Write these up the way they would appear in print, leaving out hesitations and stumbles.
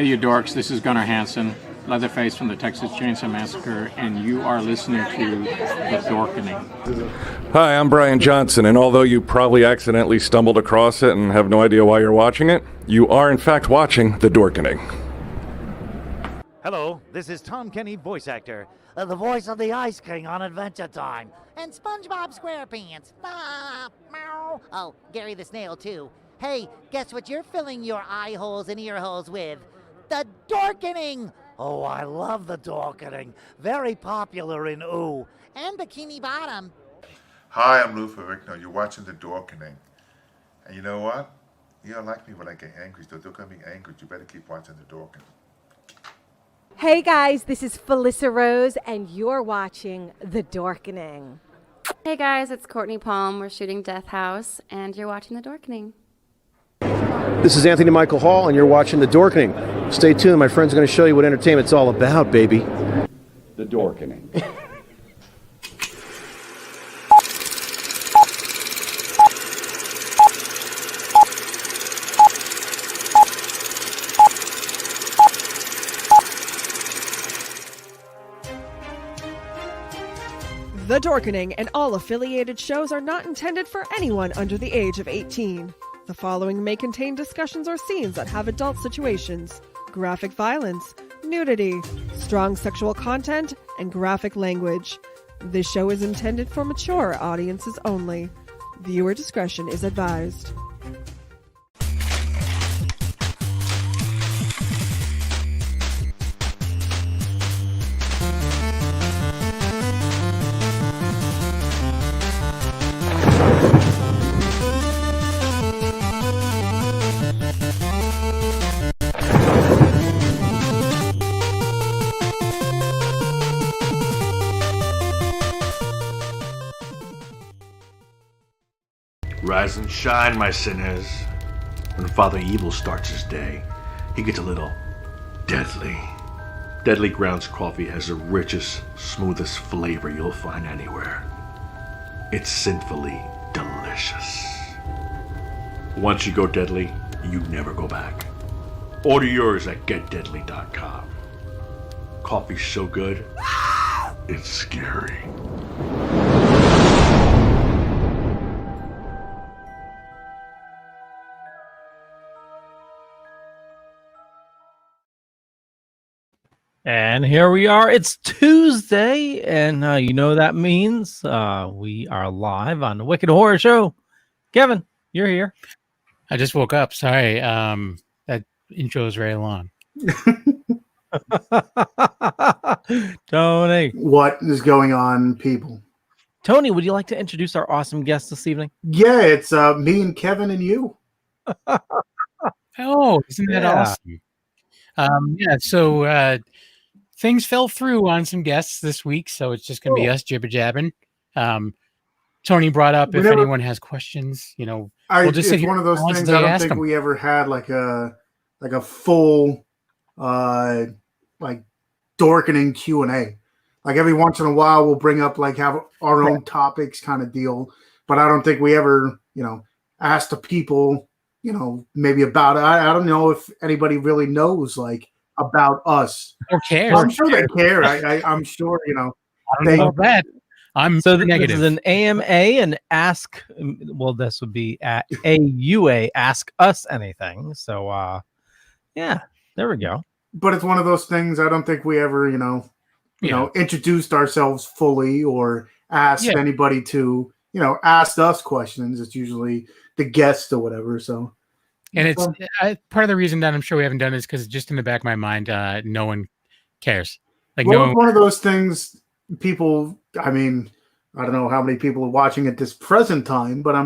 you dorks, this is Gunnar Hansen, Leatherface from the Texas Chainsaw Massacre, and you are listening to The Dorkening. Hi, I'm Brian Johnson, and although you probably accidentally stumbled across it and have no idea why you're watching it, you are in fact watching The Dorkening. Hello, this is Tom Kenny, voice actor, the voice of the Ice King on Adventure Time, and SpongeBob SquarePants. Ah, meow. Oh, Gary the Snail, too. Hey, guess what you're filling your eye holes and ear holes with? The Dorkening! Oh, I love the Dorkening. Very popular in Ooh. And Bikini Bottom. Hi, I'm Lou Ferrigno. You're watching The Dorkening. And you know what? You don't like me when I get angry, so don't get me angry. You better keep watching The Dorkening. Hey guys, this is Felissa Rose, and you're watching The Dorkening. Hey guys, it's Courtney Palm. We're shooting Death House, and you're watching The Dorkening. This is Anthony Michael Hall, and you're watching The Dorkening. Stay tuned. My friend's going to show you what entertainment's all about, baby. The Dorkening. The Dorkening and all affiliated shows are not intended for anyone under the age of 18. The following may contain discussions or scenes that have adult situations, graphic violence, nudity, strong sexual content, and graphic language. This show is intended for mature audiences only. Viewer discretion is advised. Rise and shine, my sinners. When Father Evil starts his day, he gets a little deadly. Deadly Grounds coffee has the richest, smoothest flavor you'll find anywhere. It's sinfully delicious. Once you go deadly, you never go back. Order yours at getdeadly.com. Coffee's so good, it's scary. And here we are. It's Tuesday, and you know that means we are live on the Wicked Horror Show. Kevin, you're here. I just woke up. Sorry, that intro is very long. Tony, what is going on, people? Tony, would you like to introduce our awesome guest this evening? Yeah, it's me and Kevin and you. Oh, isn't that awesome? So things fell through on some guests this week, so it's just going to be us jibber jabbing. Tony brought up if anyone has questions, we'll just it's one of those things. I don't think we ever had like a full like Dorkening Q&A. Like every once in a while, we'll bring up have our own topics kind of deal, but I don't think we ever ask the people maybe about it. I don't know if anybody really knows about us. Or cares. I'm sure they care. I'm sure, I don't know about that. I'm so negative. This is an AMA and ask. Well, this would be at AUA. Ask us anything. So, yeah, there we go. But it's one of those things. I don't think we ever, introduced ourselves fully or asked anybody to, ask us questions. It's usually the guest or whatever. So. And it's part of the reason that I'm sure we haven't done it is because just in the back of my mind, no one cares. It's one of those things. People, I mean, I don't know how many people are watching at this present time, but I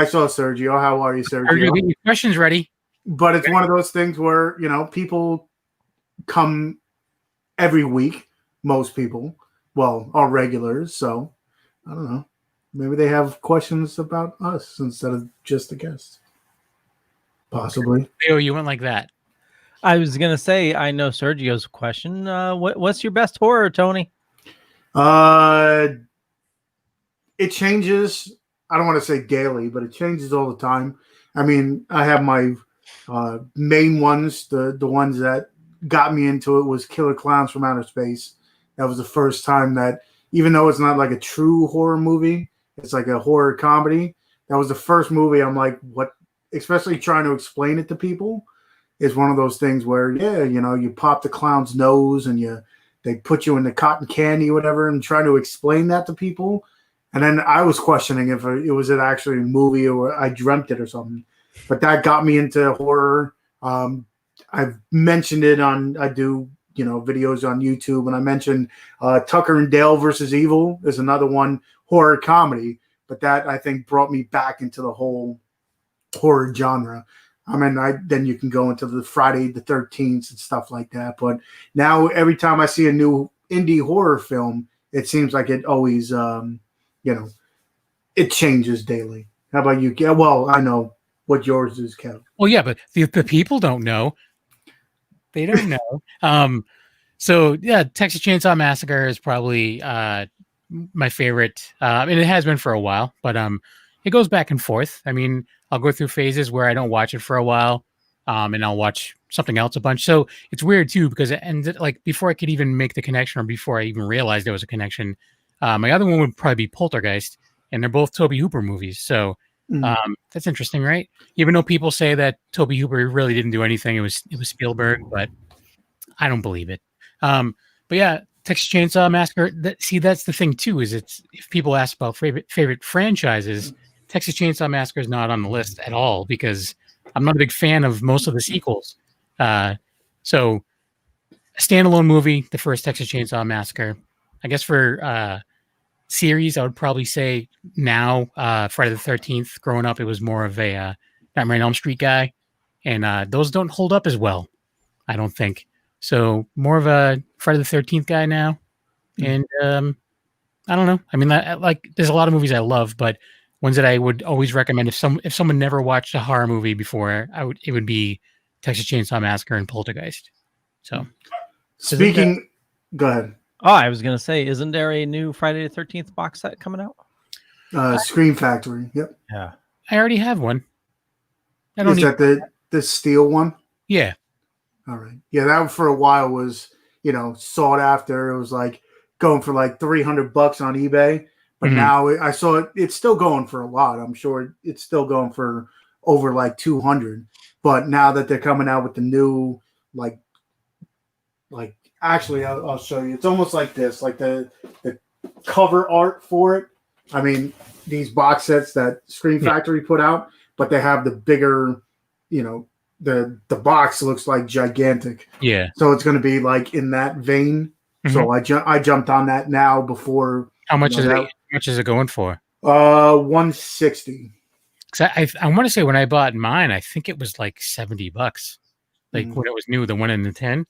saw Sergio. How are you, Sergio? Get your questions ready. But it's one of those things where people come every week. Most people, are regulars. So I don't know. Maybe they have questions about us instead of just the guests. Possibly. Oh, you went like that. I was going to say, I know Sergio's question. What's your best horror, Tony? It changes. I don't want to say daily, but it changes all the time. I mean, I have my Main ones, the ones that got me into it was Killer Clowns from Outer Space. That was the first time that, even though it's not like a true horror movie, it's like a horror comedy. That was the first movie I'm like, what? Especially trying to explain it to people is one of those things where, yeah, you pop the clown's nose and they put you in the cotton candy, whatever, and trying to explain that to people. And then I was questioning if it was actually a movie or I dreamt it or something. But that got me into horror. I've mentioned it I do, videos on YouTube, and I mentioned Tucker and Dale versus Evil is another one, horror comedy. But that, I think, brought me back into the whole horror genre. I mean, then you can go into the Friday the 13th and stuff like that. But now every time I see a new indie horror film, it seems like it always, it changes daily. How about you? Well, I know what yours is, Kev. Well, yeah, but the people don't know. They don't know. So yeah, Texas Chainsaw Massacre is probably my favorite. And it has been for a while, but it goes back and forth. I mean, I'll go through phases where I don't watch it for a while, and I'll watch something else a bunch. So it's weird too, because it ended like before I could even make the connection, or before I even realized there was a connection. My other one would probably be Poltergeist, and they're both Tobe Hooper movies. So that's interesting, right? Even though people say that Tobe Hooper really didn't do anything, it was Spielberg, but I don't believe it. But yeah, Texas Chainsaw Massacre. That's the thing too. Is it's if people ask about favorite franchises, Texas Chainsaw Massacre is not on the list at all because I'm not a big fan of most of the sequels. So a standalone movie, the first Texas Chainsaw Massacre. I guess for series, I would probably say now Friday the 13th. Growing up, it was more of a Nightmare on Elm Street guy, and those don't hold up as well, I don't think. So more of a Friday the 13th guy now, and I don't know. I mean, there's a lot of movies I love, but ones that I would always recommend if someone never watched a horror movie before, it would be Texas Chainsaw Massacre and Poltergeist. So, go ahead. Oh, I was going to say, isn't there a new Friday the 13th box set coming out? Scream Factory. Yep. Yeah. I already have one. Is that the steel one? Yeah. All right. Yeah, that for a while was, sought after. It was like going for like $300 on eBay. But now I saw it's still going for a lot. I'm sure it's still going for over like 200. But now that they're coming out with the new, like actually, I'll show you. It's almost like this, like the cover art for it. I mean, these box sets that Screen Factory put out, but they have the bigger, the box looks like gigantic. Yeah. So it's going to be like in that vein. So I jumped on that now before. How much is it? How much is it going for? $160. I want to say when I bought mine, I think it was like $70. Like when it was new, the one in the 10.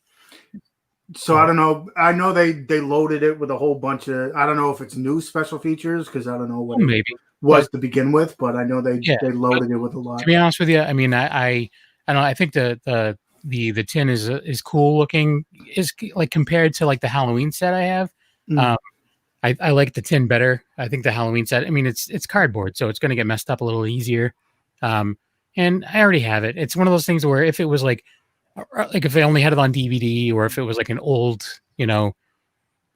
So I don't know. I know they loaded it with a whole bunch of. I don't know if it's new special features because I don't know what it was to begin with, but I know they loaded it with a lot. To be honest with you, I mean, I don't know. I think the tin is cool looking. Is like compared to like the Halloween set I have. I like the tin better. I think the Halloween set. I mean, it's cardboard, so it's going to get messed up a little easier. And I already have it. It's one of those things where if it was like if they only had it on DVD, or if it was like an old,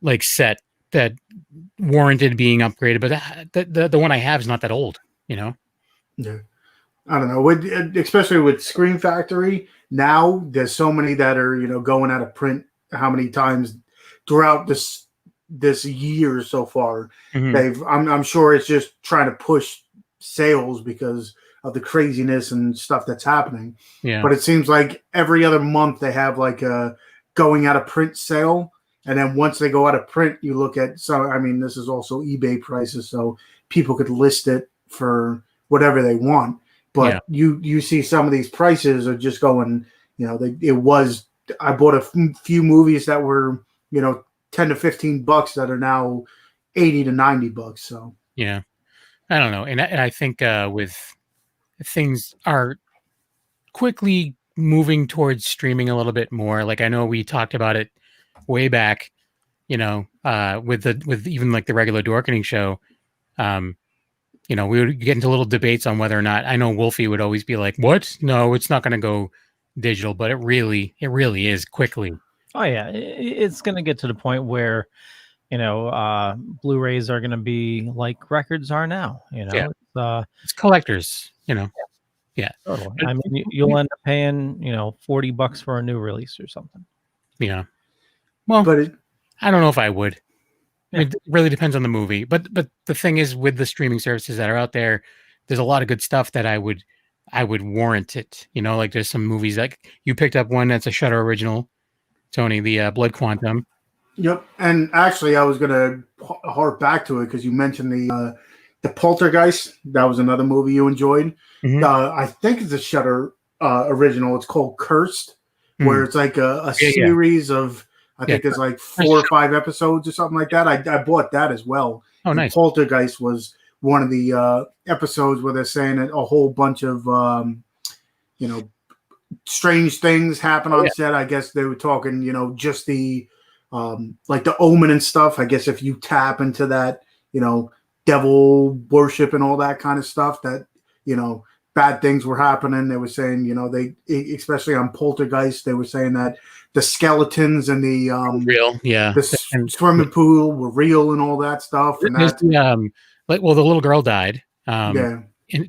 like set that warranted being upgraded, but the one I have is not that old, Yeah, I don't know. Especially with Screen Factory now, there's so many that are going out of print. How many times throughout this year so far? I'm sure it's just trying to push sales because of the craziness and stuff that's happening. Yeah. But it seems like every other month they have like a going out of print sale. And then once they go out of print, you look at, this is also eBay prices. So people could list it for whatever they want. But you see some of these prices are just going, I bought a few movies that were, $10 to $15 that are now $80 to $90. So, yeah, I don't know. And I think with things are quickly moving towards streaming a little bit more. Like I know we talked about it way back, with even like the regular Dorkening show. we would get into little debates on whether or not. I know Wolfie would always be like, "What? No, it's not going to go digital," but it really is quickly. Oh yeah, it's going to get to the point where, Blu-rays are going to be like records are now. It's collectors. Yeah. Totally. I mean, you'll end up paying, $40 for a new release or something. Yeah. Well, but I don't know if I would. I mean, it really depends on the movie. But the thing is, with the streaming services that are out there, there's a lot of good stuff that I would warrant it. Like there's some movies like you picked up one that's a Shudder original, Tony, the Blood Quantum. Yep. And actually, I was gonna harp back to it because you mentioned the Poltergeist. That was another movie you enjoyed. Mm-hmm. I think it's a Shudder original. It's called Cursed, where it's like a series of. I think there's like 4 or 5 episodes or something like that. I bought that as well. Oh, nice. Poltergeist was one of the episodes where they're saying that a whole bunch of, strange things happen on set. I guess they were talking, just the, like the Omen and stuff. I guess if you tap into that, devil worship and all that kind of stuff, that, bad things were happening. They were saying, especially on Poltergeist, they were saying that the skeletons and the real, the swimming pool were real and all that stuff. And there's that, the little girl died. Yeah.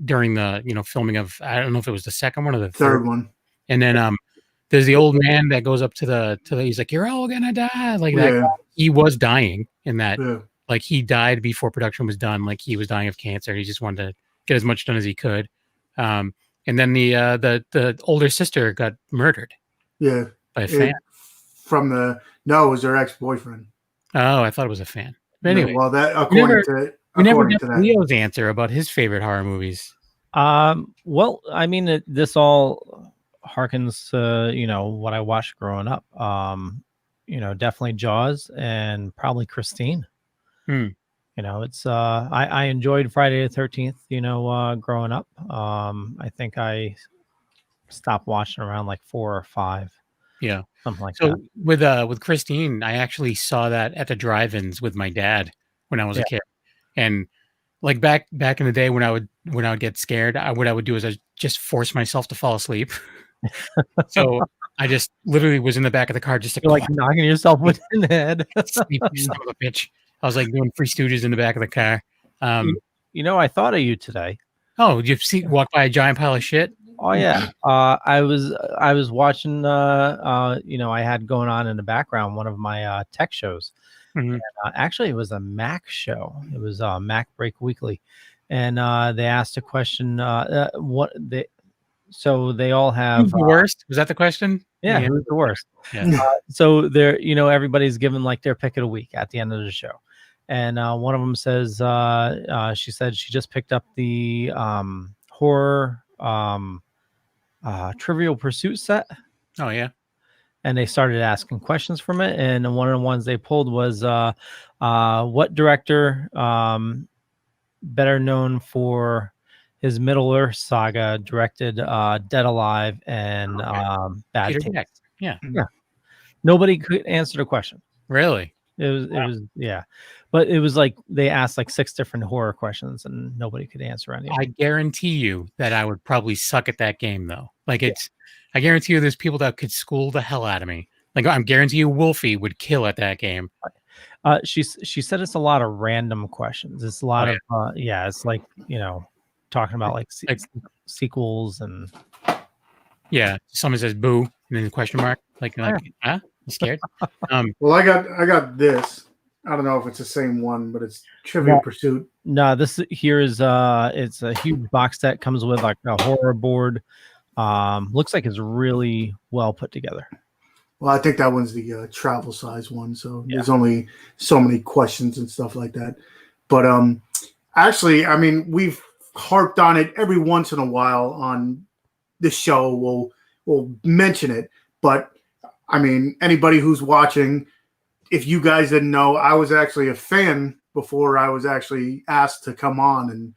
During the filming of, I don't know if it was the second one or the third one. And then there's the old man that goes up to the he's like, "You're all gonna die," like that. Yeah. He was dying in that. Yeah. Like he died before production was done. Like he was dying of cancer. He just wanted to get as much done as he could. And then the older sister got murdered. Yeah. By a fan. No, it was her ex-boyfriend. Oh, I thought it was a fan. But anyway, well, that we never got Leo's answer about his favorite horror movies. Well, I mean, this all harkens to what I watched growing up. Definitely Jaws and probably Christine. It's I enjoyed Friday the 13th. Growing up. I think I stopped watching around like 4 or 5. Yeah, something like that. With Christine, I actually saw that at the drive-ins with my dad when I was a kid, and like back in the day when I would get scared, what I would do is I just force myself to fall asleep. So I just literally was in the back of the car, just like knocking yourself in the head. Sleep, son of a bitch. I was like doing Three Stooges in the back of the car. I thought of you today. Oh, did you walk by a giant pile of shit? Oh yeah. I was watching. I had going on in the background one of my tech shows. Mm-hmm. And, actually, it was a Mac show. It was Mac Break Weekly, and they asked a question. So they all have who's the worst? Was that the question? Yeah, who's the worst? Yeah. So they're everybody's given like their pick of the week at the end of the show, and one of them says she said she just picked up the horror Trivial Pursuit set. Oh yeah. And they started asking questions from it, and one of the ones they pulled was what director better known for his Middle Earth saga directed Dead Alive and Bad Peter Taste. Jackson. Yeah. Nobody could answer the question. Really? It was but it was like they asked like 6 different horror questions and nobody could answer any. I guarantee you that I would probably suck at that game though. Like I guarantee you there's people that could school the hell out of me. Like I guarantee you Wolfie would kill at that game. She said it's a lot of random questions. It's a lot of it's like, talking about like sequels and someone says boo and then the question mark. Like huh? You scared? Well, I got this. I don't know if it's the same one, but it's Trivial Pursuit. No, this here is it's a huge box set, comes with like a horror board. Looks like it's really well put together. Well, I think that one's the travel size one, so there's only so many questions and stuff like that. But actually, I mean, we've harped on it every once in a while on the show. We'll mention it, but I mean, anybody who's watching, if you guys didn't know, I was actually a fan before I was actually asked to come on and,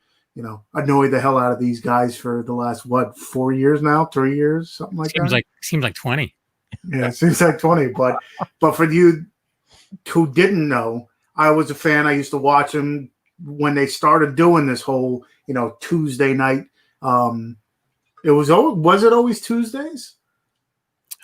annoy the hell out of these guys for the last, 4 years now, 3 years, something like that. Seems like 20. Yeah, it seems like 20. But for you who didn't know, I was a fan. I used to watch them when they started doing this whole, Tuesday night. Was it always Tuesdays?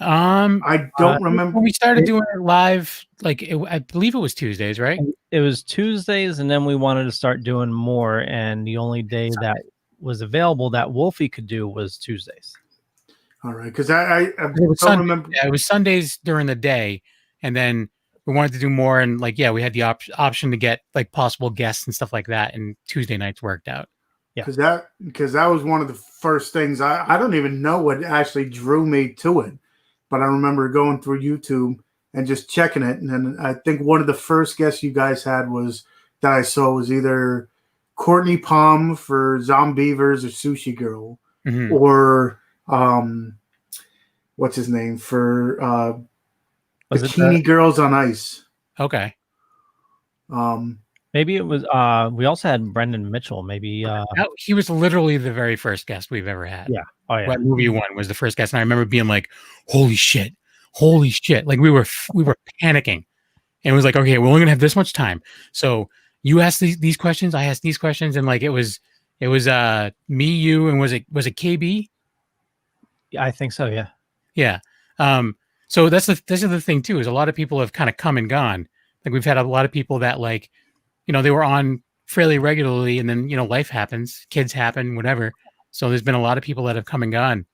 I don't remember when we started doing it live. I believe it was Tuesdays, right? It was Tuesdays, and then we wanted to start doing more. And the only day that was available that Wolfie could do was Tuesdays. All right, because I don't remember. Yeah, it was Sundays during the day, and then we wanted to do more. And we had the option to get possible guests and stuff like that. And Tuesday nights worked out. Yeah, because that was one of the first things. I don't even know what actually drew me to it, but I remember going through YouTube and just checking it. And then I think one of the first guests you guys had that I saw was either Courtney Palm for Zombievers or Sushi Girl, or what's his name for Bikini Girls on Ice. Okay. Maybe it was. We also had Brendan Mitchell. Maybe he was literally the very first guest we've ever had. Yeah. Oh yeah. Movie One was the first guest, and I remember being like, "Holy shit! Holy shit!" Like we were panicking, and it was like, "Okay, we're only gonna have this much time." So you asked these questions, I asked these questions, and it was me, you, and was it KB? I think so. Yeah. Yeah. So this is the thing too, is a lot of people have kind of come and gone. Like we've had a lot of people that they were on fairly regularly, and then life happens, kids happen, whatever. So there's been a lot of people that have come and gone.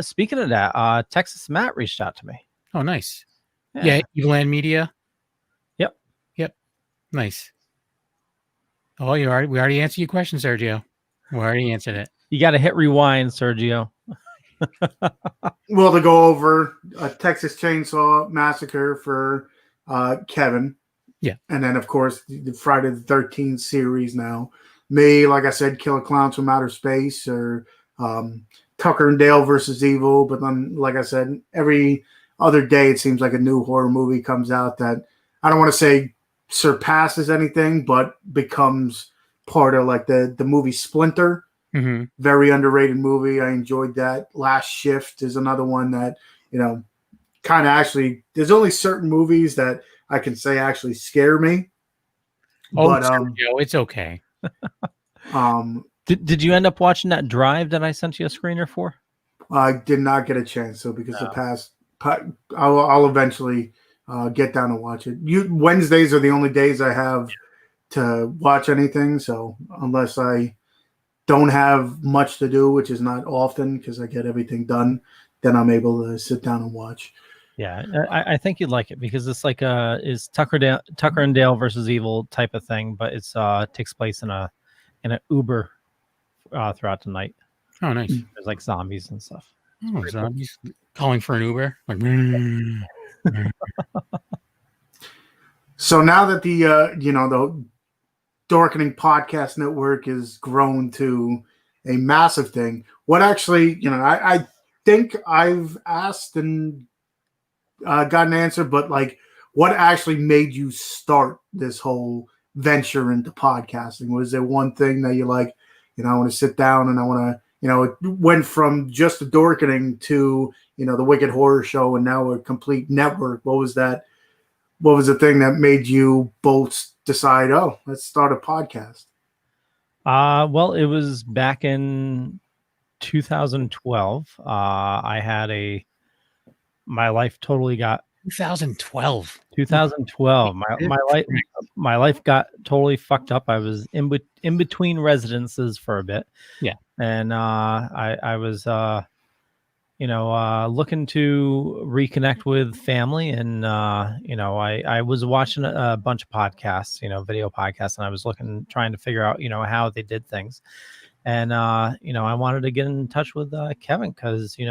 Speaking of that, Texas Matt reached out to me. Oh, nice. Yeah, Evil Land Media. Yep. Nice. Oh, we already answered your question, Sergio. We already answered it. You got to hit rewind, Sergio. Well, to go over a Texas Chainsaw Massacre for Kevin. Yeah. And then, of course, the Friday the 13th series now. Me, like I said, Killer Clowns from Outer Space, or Tucker and Dale versus Evil. But then, like I said, every other day it seems like a new horror movie comes out that I don't want to say surpasses anything, but becomes part of the movie Splinter. Mm-hmm. Very underrated movie. I enjoyed that. Last Shift is another one that, kind of actually, there's only certain movies that I can say actually scare me. Oh, but, Sergio, it's okay. Did you end up watching that Drive that I sent you a screener for? I did not get a chance. So because I'll eventually get down and watch it. Wednesdays are the only days I have to watch anything. So unless I don't have much to do, which is not often because I get everything done, then I'm able to sit down and watch. Yeah, I think you'd like it because it's is Tucker and Dale versus Evil type of thing, but it's takes place in an Uber throughout the night. Oh, nice. There's zombies and stuff. Oh, zombies calling for an Uber. So now that the Dorkening Podcast Network is grown to a massive thing, what actually, I think I've asked and got an answer, but what actually made you start this whole venture into podcasting? Was there one thing that you I want to sit down and I want to, it went from just a Dorkening to, the Wicked Horror Show and now a complete network. What was that? What was the thing that made you both decide, oh, let's start a podcast? Well, it was back in 2012. I had my life totally got 2012. My life got totally fucked up. I was in between residences for a bit. Yeah. And I was looking to reconnect with family, and I was watching a bunch of podcasts, video podcasts, and I was trying to figure out how they did things. And I wanted to get in touch with Kevin because we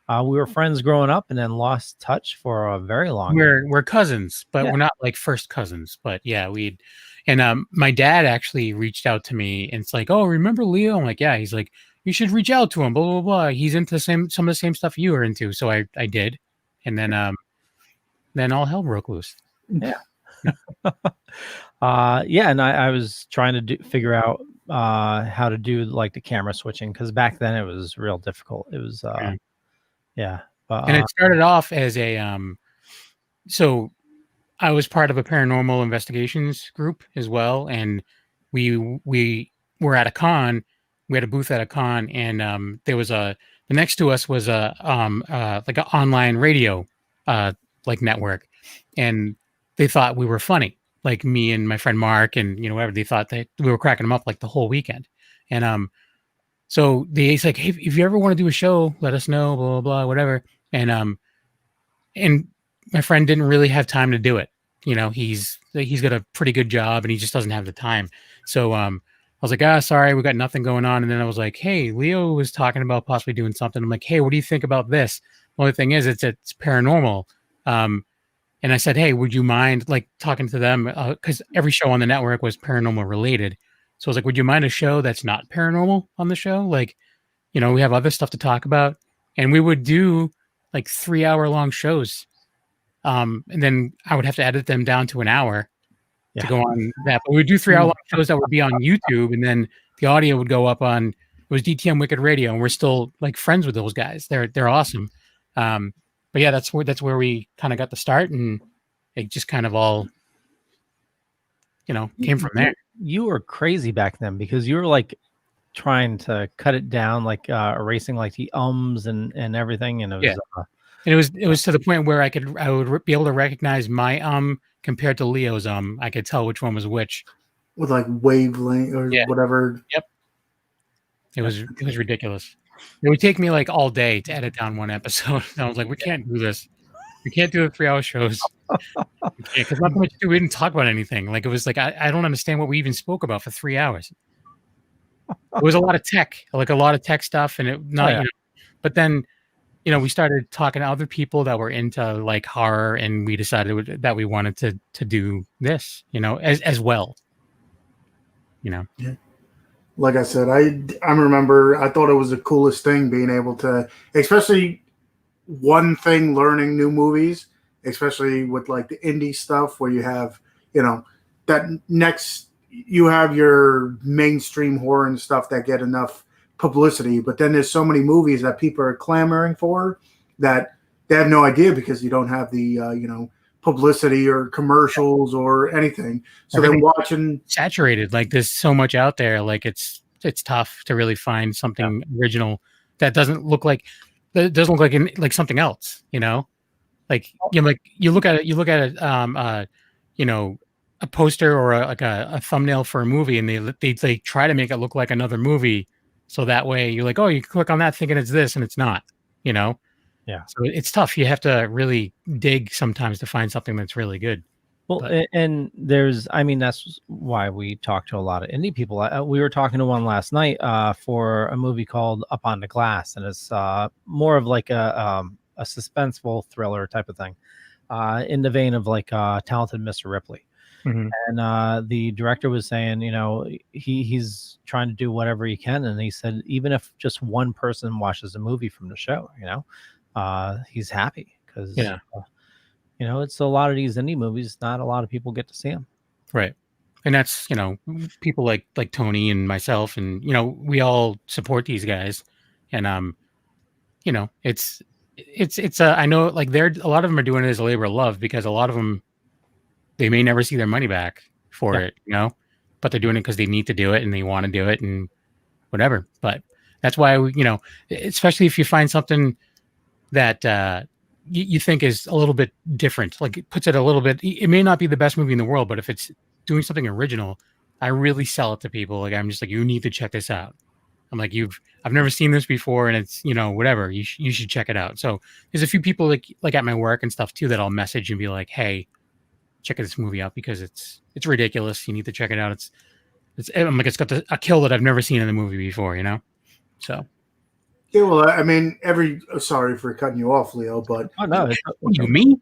were friends growing up and then lost touch for a very long time. We're cousins, but we're not first cousins. But yeah, my dad actually reached out to me and it's like, oh, remember Leo? I'm like, yeah. He's like, you should reach out to him, blah, blah, blah. He's into some of the same stuff you are into. So I did. And then all hell broke loose. Yeah. And I was trying to figure out how to do the camera switching, because back then it was real difficult. It was and it started off as a so I was part of a paranormal investigations group as well, and we were at a con. We had a booth at a con, and there was next to us was a like an online radio like network, and they thought we were funny, like me and my friend Mark, and whatever. They thought that we were cracking them up like the whole weekend, and so he's like, hey, if you ever want to do a show, let us know, blah blah blah, whatever, and my friend didn't really have time to do it. He's got a pretty good job and he just doesn't have the time. So I was like, sorry, we got nothing going on. And then I was like, hey, Leo was talking about possibly doing something. I'm like, hey, what do you think about this? The only thing is it's paranormal. And I said, hey, would you mind like talking to them? Because every show on the network was paranormal related. So I was like, would you mind a show that's not paranormal on the show? Like, we have other stuff to talk about. And we would do like 3-hour-long shows. And then I would have to edit them down to an hour to go on that. But we would do 3-hour-long shows that would be on YouTube, and then the audio would go up on, it was DTM Wicked Radio, and we're still like friends with those guys. They're awesome. But yeah, that's where we kind of got the start, and it just kind of all, came from there. You were crazy back then because you were like trying to cut it down, like erasing like the ums and everything, and it was and it was to the point where I would be able to recognize my compared to Leo's I could tell which one was which with like wavelength or whatever. Yep. It was ridiculous. It would take me like all day to edit down one episode. And I was like, we can't do this. We can't do the 3-hour shows. Because not much to do. We didn't talk about anything. Like it was like I don't understand what we even spoke about for 3 hours. It was a lot of tech, like a lot of tech stuff, and it not. But then, we started talking to other people that were into like horror, and we decided that we wanted to do this, as well. Yeah. Like I said, I remember I thought it was the coolest thing being able to, especially one thing, learning new movies, especially with like the indie stuff where you have, that next you have your mainstream horror and stuff that get enough publicity, but then there's so many movies that people are clamoring for that they have no idea because you don't have the publicity or commercials or anything. So they're watching saturated. Like there's so much out there. Like it's tough to really find something original that doesn't look like like something else. Like you look at it. A poster or a thumbnail for a movie, and they try to make it look like another movie. So that way you're like, oh, you click on that thinking it's this and it's not, Yeah. So it's tough. You have to really dig sometimes to find something that's really good. Well, and that's why we talk to a lot of indie people. We were talking to one last night for a movie called Up on the Glass, and it's more of like a suspenseful thriller type of thing, in the vein of like Talented Mr. Ripley. Mm-hmm. And the director was saying, he's trying to do whatever he can, and he said even if just one person watches the movie from the show, he's happy because it's a lot of these indie movies. Not a lot of people get to see them, right? And that's people like Tony and myself, and we all support these guys, and it's I know like a lot of them are doing it as a labor of love because a lot of them, they may never see their money back for it, but they're doing it because they need to do it and they want to do it and whatever. But that's why especially if you find something that you think is a little bit different, like it puts it a little bit. It may not be the best movie in the world, but if it's doing something original, I really sell it to people. Like I'm just like, you need to check this out. I'm like, I've never seen this before, and it's whatever. You should check it out. So there's a few people like at my work and stuff too that I'll message and be like, hey, check this movie out because it's ridiculous. You need to check it out. I'm like, it's got a kill that I've never seen in the movie before, So yeah, well, I mean, sorry for cutting you off, Leo, but you mean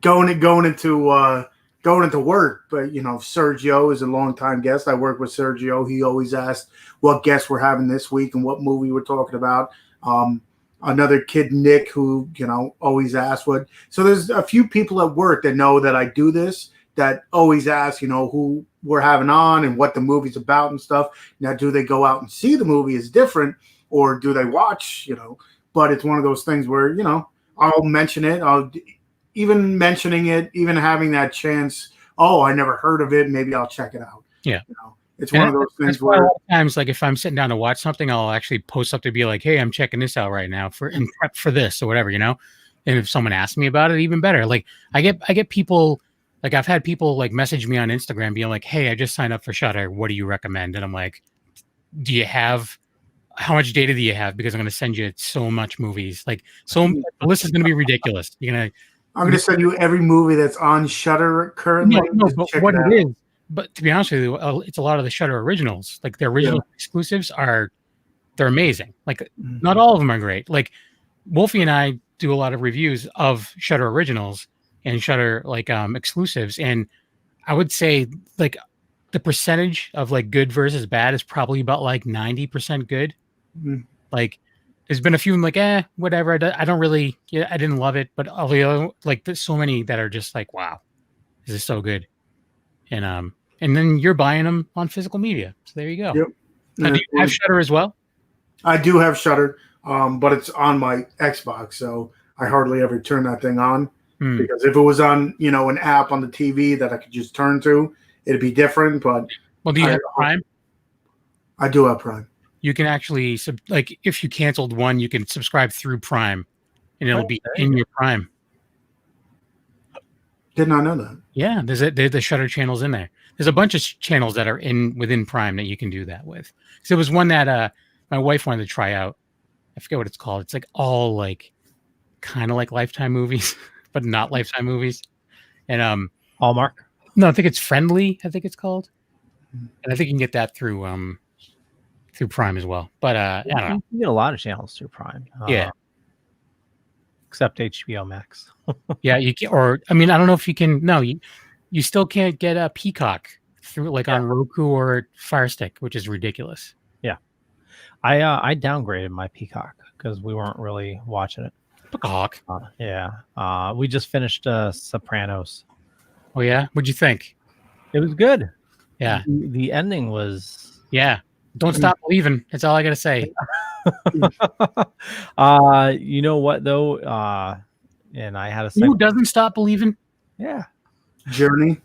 going into work, but Sergio is a longtime guest. I work with Sergio. He always asked what guests we're having this week and what movie we're talking about. Another kid, Nick, who, always asks what. So there's a few people at work that know that I do this, that always ask, who we're having on and what the movie's about and stuff. Now, do they go out and see the movie is different, or do they watch, But it's one of those things where, I'll mention it. even mentioning it, even having that chance. Oh, I never heard of it. Maybe I'll check it out. Yeah. It's one of those things that's why a where lot of times, like if I'm sitting down to watch something, I'll actually post up to be like, "Hey, I'm checking this out right now for in prep for this or whatever," And if someone asks me about it, even better. Like I get people, like I've had people like message me on Instagram being like, "Hey, I just signed up for Shudder. What do you recommend?" And I'm like, how much data do you have? Because I'm going to send you so much movies. Like the list is going to be ridiculous. I'm going to send you every movie that's on Shudder currently. Yeah, no, but what it is. But to be honest with you, it's a lot of the Shudder originals. Like the original exclusives they're amazing. Like not all of them are great. Like Wolfie and I do a lot of reviews of Shudder originals and Shudder exclusives, and I would say like the percentage of like good versus bad is probably about like 90% good. Like there's been a few I'm like whatever. I don't really I didn't love it, but all the other like there's so many that are just like wow, this is so good. And then you're buying them on physical media. So there you go. Yep. Now, do you have Shudder as well? I do have Shudder, but it's on my Xbox, so I hardly ever turn that thing on. Because if it was on, an app on the TV that I could just turn to, it'd be different. But do you have Prime? I do have Prime. You can actually if you canceled one, you can subscribe through Prime, and it'll be in your Prime. Did not know that. Yeah, there's the Shudder channels in there. There's a bunch of channels that are within Prime that you can do that with. So there was one that my wife wanted to try out. I forget what it's called. It's like all like kind of like Lifetime movies, but not Lifetime movies. And Hallmark. No, I think it's Friendly. I think it's called, and I think you can get that through Prime as well. But I don't know. You can get a lot of channels through Prime. Yeah. Except HBO Max. Yeah, you can, or I mean, I don't know if you can. No, you still can't get a Peacock through on Roku or Fire Stick, which is ridiculous. Yeah, I downgraded my Peacock because we weren't really watching it. Peacock. We just finished Sopranos. Oh yeah, what'd you think? It was good. Yeah, the ending was. Yeah, don't stop believing. That's all I gotta say. You know what though? And I had a who doesn't stop believing? Yeah, Journey.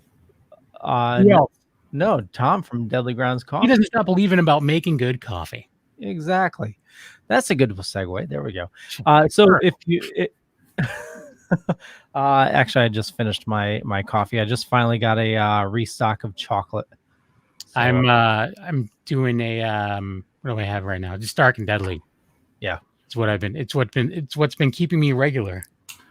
No, Tom from Deadly Grounds Coffee. He doesn't stop believing about making good coffee. Exactly. That's a good segue. There we go. So if you, actually, I just finished my coffee. I just finally got a restock of chocolate. So, I'm doing a what do I have right now? Just Dark and Deadly. Yeah, it's what's been keeping me regular.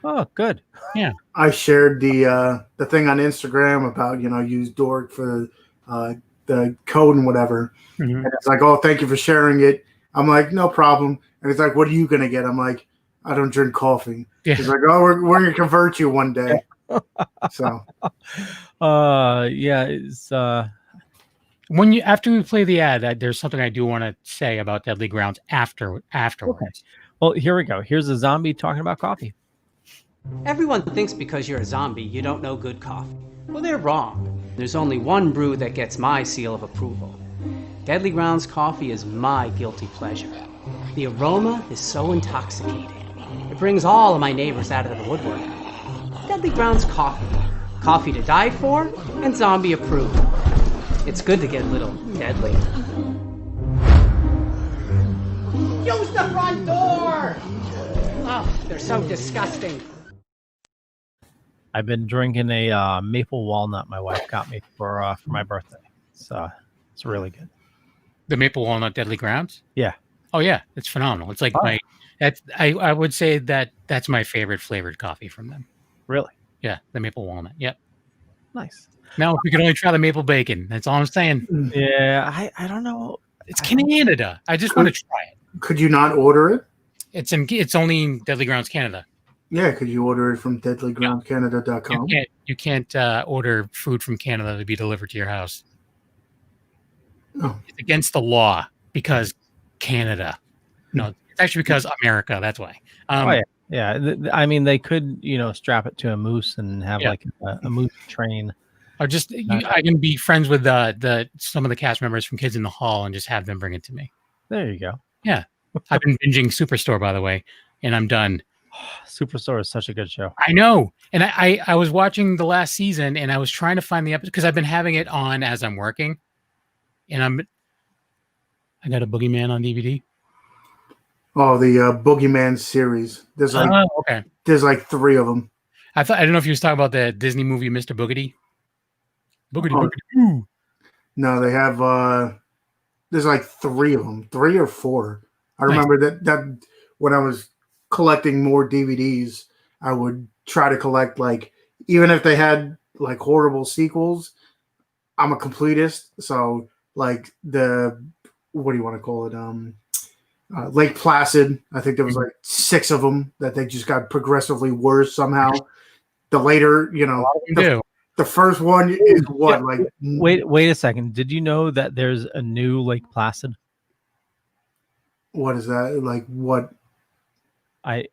Oh, good. Yeah, I shared the thing on Instagram about use Dork for the code and whatever. And it's like, oh, thank you for sharing it. I'm like, no problem. And it's like, what are you gonna get? I'm like, I don't drink coffee. Yeah. It's like, oh, we're gonna convert you one day. So, yeah, it's after we play the ad, there's something I do want to say about Deadly Grounds afterwards. Okay. Well, here we go. Here's a zombie talking about coffee. Everyone thinks because you're a zombie, you don't know good coffee. Well, they're wrong. There's only one brew that gets my seal of approval. Deadly Grounds coffee is my guilty pleasure. The aroma is so intoxicating. It brings all of my neighbors out of the woodwork. Deadly Grounds coffee. Coffee to die for and zombie approved. It's good to get a little deadly. Use the front door! Oh, they're so disgusting. I've been drinking a maple walnut my wife got me for my birthday. So it's really good. The maple walnut Deadly Grounds? Yeah. Oh yeah, it's phenomenal. It's like I would say that's my favorite flavored coffee from them. Really? Yeah, the maple walnut. Yep. Nice. Now we can only try the maple bacon. That's all I'm saying. Yeah, I don't know. It's Canada. I just want to try it. Could you not order it? It's only in Deadly Grounds Canada. Yeah, could you order it from deadlygroundscanada.com? You can't order food from Canada to be delivered to your house. Oh. It's against the law because Canada. No, it's actually because America. That's why. Yeah. I mean, they could, strap it to a moose and have like a moose train. Or just I can be friends with some of the cast members from Kids in the Hall and just have them bring it to me. There you go. Yeah, I've been binging Superstore, by the way, and I'm done. Superstore is such a good show. I know. And I was watching the last season and I was trying to find the episode because I've been having it on as I'm working. And I got a Boogeyman on DVD. Oh, the Boogeyman series. There's like okay. There's like 3 of them. I don't know if you was talking about the Disney movie Mr. Boogedy. Boogedy. Ooh. No, they have there's like 3 of them, 3 or 4. I remember that when I was collecting more DVDs, I would try to collect, like, even if they had like horrible sequels, I'm a completist. So like what do you want to call it? Lake Placid. I think there was like 6 of them that they just got progressively worse somehow. The later, the first one is what? Yeah. Like, Wait a second. Did you know that there's a new Lake Placid? what is that? Like, what?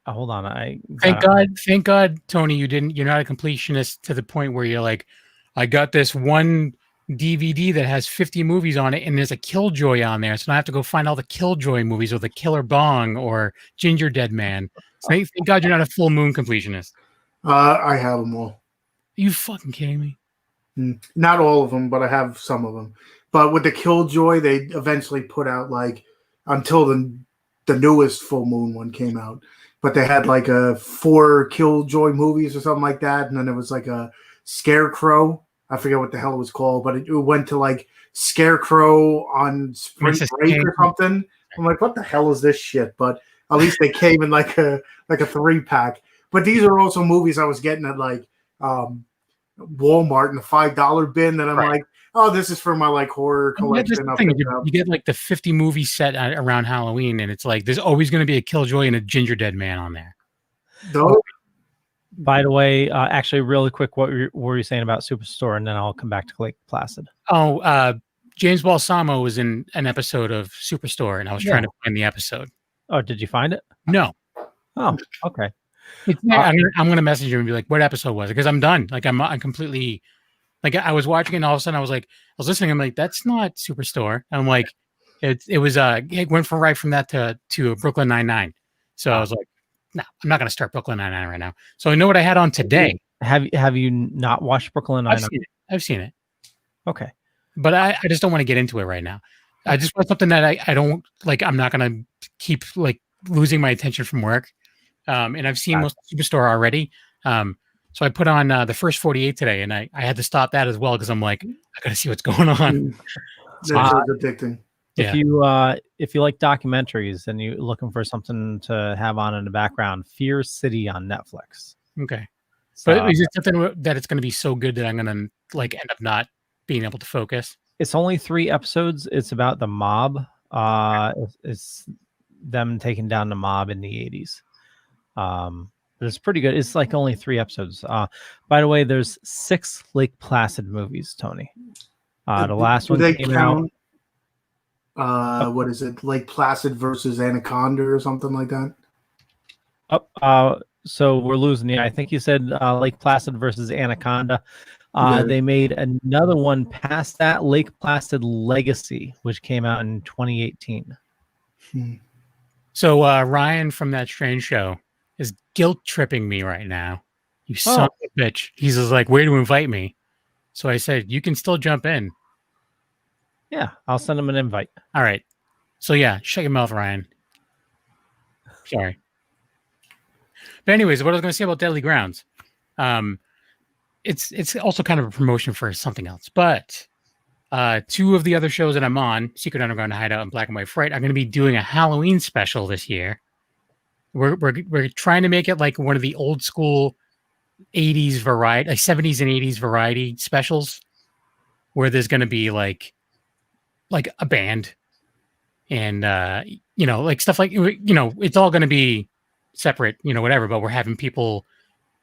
Hold on. Thank God, Tony, you're not a completionist to the point where you're like, I got this one DVD that has 50 movies on it and there's a Killjoy on there. So I have to go find all the Killjoy movies or the Killer Bong or Ginger Dead Man. So thank God you're not a full moon completionist. I have them all. Are you fucking kidding me? Not all of them, but I have some of them. But with the Killjoy, they eventually put out, like, until the newest full moon one came out. But they had like 4 Killjoy movies or something like that. And then there was like a Scarecrow. I forget what the hell it was called, but it went to like Scarecrow on Spring Break or something. I'm like, what the hell is this shit? But at least they came in like a 3-pack. But these are also movies I was getting at like Walmart in the $5 bin that I'm like, oh, this is for my like horror collection. You get like the 50 movie set around Halloween, and it's like there's always going to be a Killjoy and a Ginger Dead Man on there. By the way, actually, really quick, what were you saying about Superstore, and then I'll come back to Lake Placid. Oh, James Balsamo was in an episode of Superstore, and I was trying to find the episode. Oh, did you find it? No. Oh, okay. I'm gonna message him and be like, "What episode was it?" Because I'm done. Like I'm completely. Like I was watching it, and all of a sudden I was listening. I'm like, "That's not Superstore." I'm like, it went right from that to Brooklyn Nine-Nine. So I was like, "No, I'm not gonna start Brooklyn Nine-Nine right now." So I know what I had on today. Have you not watched Brooklyn Nine-Nine? I've seen it. Okay, but I just don't want to get into it right now. I just want something that I don't like. I'm not gonna keep like losing my attention from work. And I've seen most of Superstore already. So I put on the first 48 today, and I had to stop that as well because I'm like, I got to see what's going on. That's addicting. If you like documentaries and you're looking for something to have on in the background, Fear City on Netflix. Okay, but is it something that it's going to be so good that I'm going to like end up not being able to focus? It's only 3 episodes. It's about the mob. It's them taking down the mob in the 80s. But it's pretty good. It's like only 3 episodes. By the way, there's 6 Lake Placid movies, Tony. The last one came out. What is it? Lake Placid versus Anaconda or something like that? So we're losing you. I think you said Lake Placid versus Anaconda. They made another one past that, Lake Placid Legacy, which came out in 2018. So Ryan from That Strange Show is guilt tripping me right now. You son of a bitch. He's just like, way to invite me. So I said, you can still jump in. Yeah, I'll send him an invite. All right. So yeah, shut your mouth, Ryan. Sorry. But anyways, what I was going to say about Deadly Grounds, it's also kind of a promotion for something else. But 2 of the other shows that I'm on, Secret Underground Hideout and Black and White Fright, are going to be doing a Halloween special this year. We're trying to make it like one of the old school 80s variety, like 70s and 80s variety specials, where there's going to be like a band and like stuff like it's all going to be separate, whatever. But we're having people,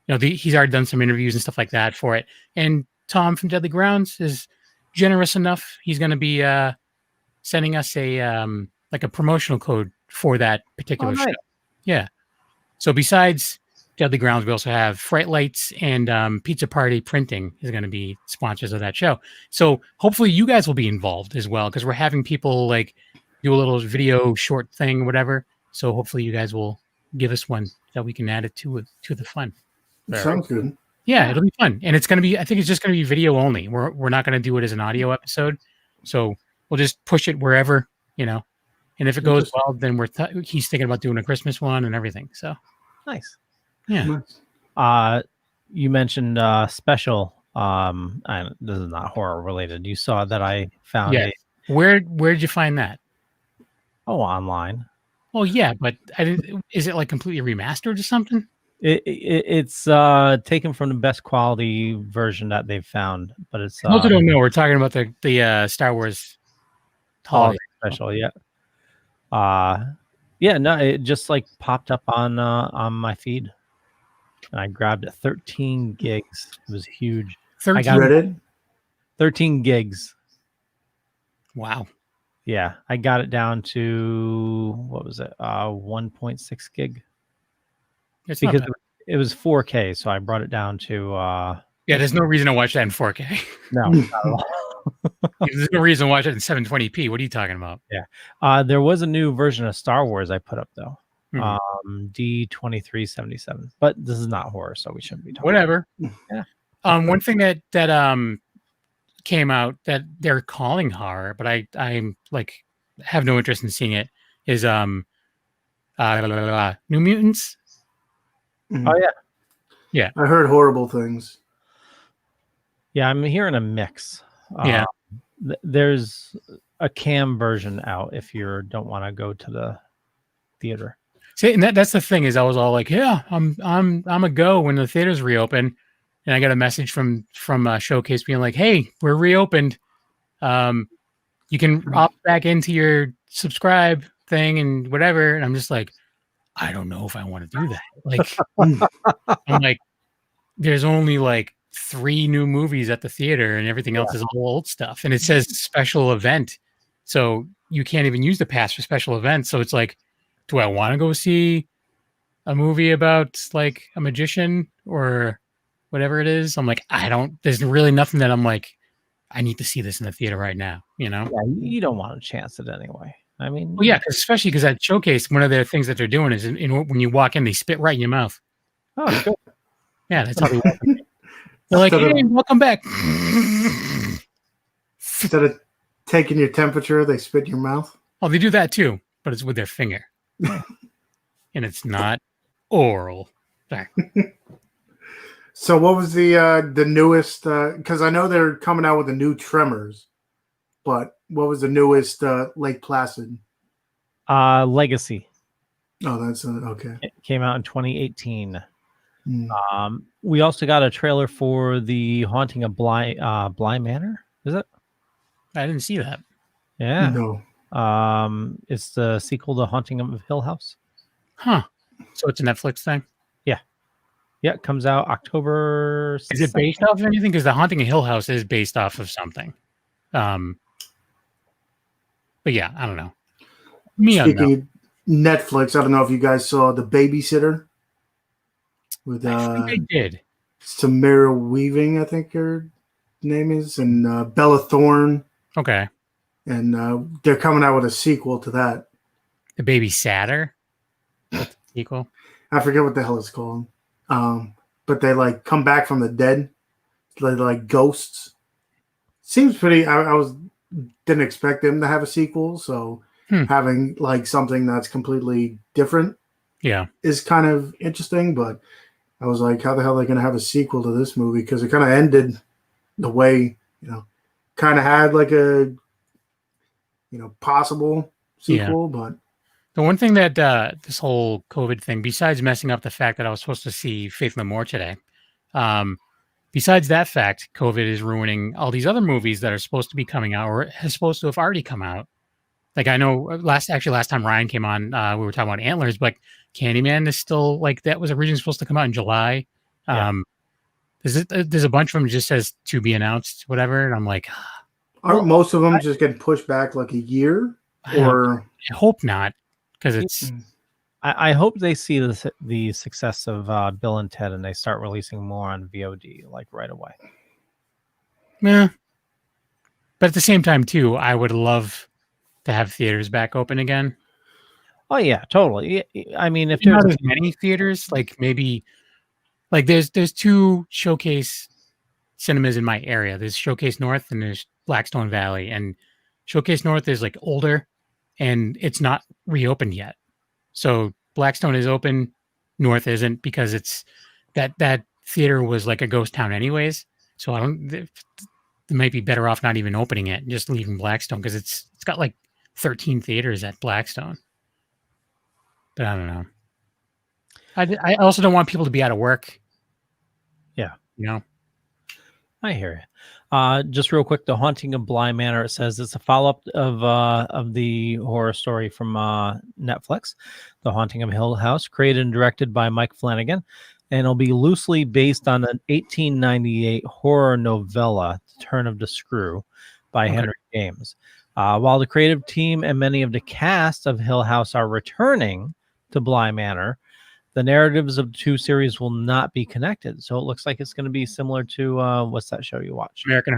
he's already done some interviews and stuff like that for it. And Tom from Deadly Grounds is generous enough. He's going to be sending us a like a promotional code for that particular show. Yeah. So besides Deadly Grounds, we also have Fright Lights and Pizza Party Printing is going to be sponsors of that show. So hopefully you guys will be involved as well, because we're having people like do a little video short thing, whatever. So hopefully you guys will give us one that we can add it to the fun. Sounds good. Yeah, it'll be fun, and it's gonna be. I think it's just gonna be video only. We're not gonna do it as an audio episode, so we'll just push it wherever, And if it goes well, then he's thinking about doing a Christmas one and everything. So nice. Yeah. You mentioned special. This is not horror related. You saw that I found. Yeah. Where did you find that? Oh, online. Oh yeah, but is it like completely remastered or something? It's taken from the best quality version that they've found, but it's Those who don't know, we're talking about the Star Wars holiday special. Yeah. No, it just like popped up on my feed, and I grabbed it. 13 gigs. It was huge. 13 gigs. Wow. Yeah, I got it down to what was it? 1.6 gig. It's because not bad. it was 4K, so I brought it down to. Yeah, there's no reason to watch that in 4K. No, not at all. There's no reason to watch it in 720p. What are you talking about? Yeah, there was a new version of Star Wars I put up though. Mhm. D2377, but this is not horror, so we shouldn't be talking. Whatever. Yeah. One thing that came out that they're calling horror, but I'm like have no interest in seeing it is New Mutants. Mhm. Oh yeah. Yeah. I heard horrible things. Yeah, I'm hearing a mix. Yeah. There's a cam version out if you don't want to go to the theater. See, and that's the thing is I was all like, yeah, I'm a go when the theaters reopen, and I got a message from Showcase being like, hey, we're reopened. You can opt back into your subscribe thing and whatever, and I'm just like, I don't know if I want to do that. Like, I'm like, there's only like 3 new movies at the theater, and everything else is all old stuff, and it says special event, so you can't even use the pass for special events. So it's like, do I want to go see a movie about like a magician or whatever it is? I'm like, there's really nothing that I'm like, I need to see this in the theater right now, Yeah, you don't want to chance it anyway. I mean, well, yeah, especially because at Showcase, one of the things that they're doing is when you walk in, they spit right in your mouth. Oh, good. Yeah, that's how they welcome you. They're like, hey, welcome back. Instead of taking your temperature, they spit in your mouth. Oh, they do that too, but it's with their finger. And it's not oral. Sorry. So what was the newest? Because I know they're coming out with a new Tremors, but what was the newest Lake Placid? Legacy. Oh, that's okay. It came out in 2018. We also got a trailer for the Haunting of Bly Manor. Is it? I didn't see that. Yeah. No. It's the sequel to Haunting of Hill House. Huh. So it's a Netflix thing? Yeah. Yeah, it comes out October 2nd. Is it based off of anything? Because the Haunting of Hill House is based off of something. But yeah, I don't know. Speaking of Netflix, I don't know if you guys saw The Babysitter. With I think I did. Samara Weaving, I think her name is, and Bella Thorne. Okay. And they're coming out with a sequel to that. The Baby Satter sequel. I forget what the hell it's called. But they like come back from the dead. They're like ghosts. Seems pretty. Didn't expect them to have a sequel, so having like something that's completely different, is kind of interesting. But I was like, how the hell are they going to have a sequel to this movie? Because it kind of ended the way, kind of had like a, possible sequel. But the one thing that this whole COVID thing, besides messing up the fact that I was supposed to see Faith No More today, besides that fact, COVID is ruining all these other movies that are supposed to be coming out or is supposed to have already come out. Like I know last time Ryan came on, we were talking about Antlers, but Candyman is still like that was originally supposed to come out in July. There's a bunch of them that just says to be announced, whatever, and I'm like, aren't most of them just getting pushed back like a year? Or I hope not, because it's. I hope they see the success of Bill and Ted and they start releasing more on VOD like right away. Yeah, but at the same time too, I would love to have theaters back open again. Oh yeah, totally. I mean, if Not there's as many theaters, like maybe, like there's two Showcase cinemas in my area. There's Showcase North and there's Blackstone Valley, and Showcase North is like older, and it's not reopened yet. So Blackstone is open, North isn't, because it's that theater was like a ghost town anyways. So I don't. They might be better off not even opening it, and just leaving Blackstone, because it's got like 13 theaters at Blackstone. But I don't know. I also don't want people to be out of work. Yeah. You know. I hear you. Just real quick, The Haunting of Bly Manor. It says it's a follow-up of the horror story from Netflix, The Haunting of Hill House, created and directed by Mike Flanagan, and it'll be loosely based on an 1898 horror novella, The Turn of the Screw, by Henry James. While the creative team and many of the cast of Hill House are returning to Bly Manor, the narratives of the two series will not be connected. So it looks like it's going to be similar to what's that show you watch? American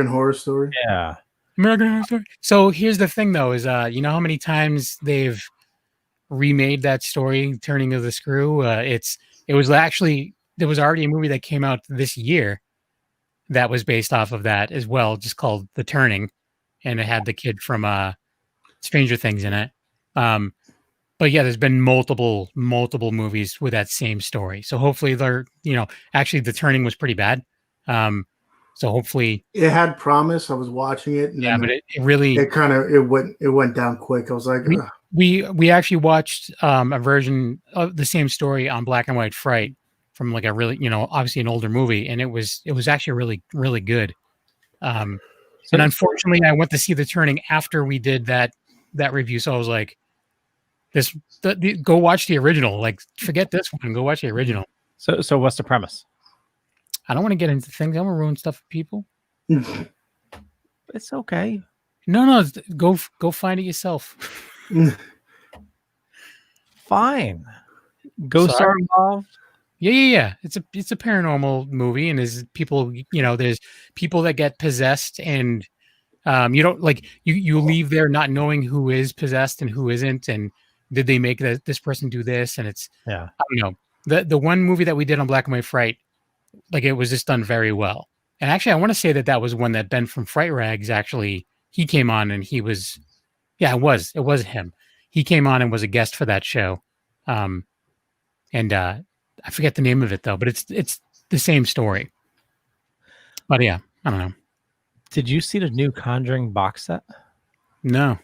Horror Story. Yeah. American Horror Story. So here's the thing, though, is you know how many times they've remade that story, Turning of the Screw? It was actually, there was already a movie that came out this year that was based off of that as well, just called The Turning, and it had the kid from Stranger Things in it. But yeah, there's been multiple movies with that same story. So hopefully they're, actually The Turning was pretty bad. So hopefully it had promise. I was watching it. And but it really, it went down quick. I was like, we actually watched a version of the same story on Black and White Fright from like a really, obviously an older movie. And it was actually really, really good. And unfortunately I went to see The Turning after we did that review. So I was like, go watch the original. Like, forget this one. Go watch the original. So what's the premise? I don't want to get into things. I don't want to ruin stuff for people. It's okay. No, go find it yourself. Fine. Ghosts are involved. Yeah. It's a paranormal movie, and there's people. There's people that get possessed, and you don't like you leave there not knowing who is possessed and who isn't, and did they make this person do this? And it's I don't know. The one movie that we did on Black and White Fright, like, it was just done very well. And actually, I want to say that was one that Ben from Fright Rags, actually, he came on, and he was, it was him. He came on and was a guest for that show. And I forget the name of it though, but it's the same story. But yeah, I don't know. Did you see the new Conjuring box set? No.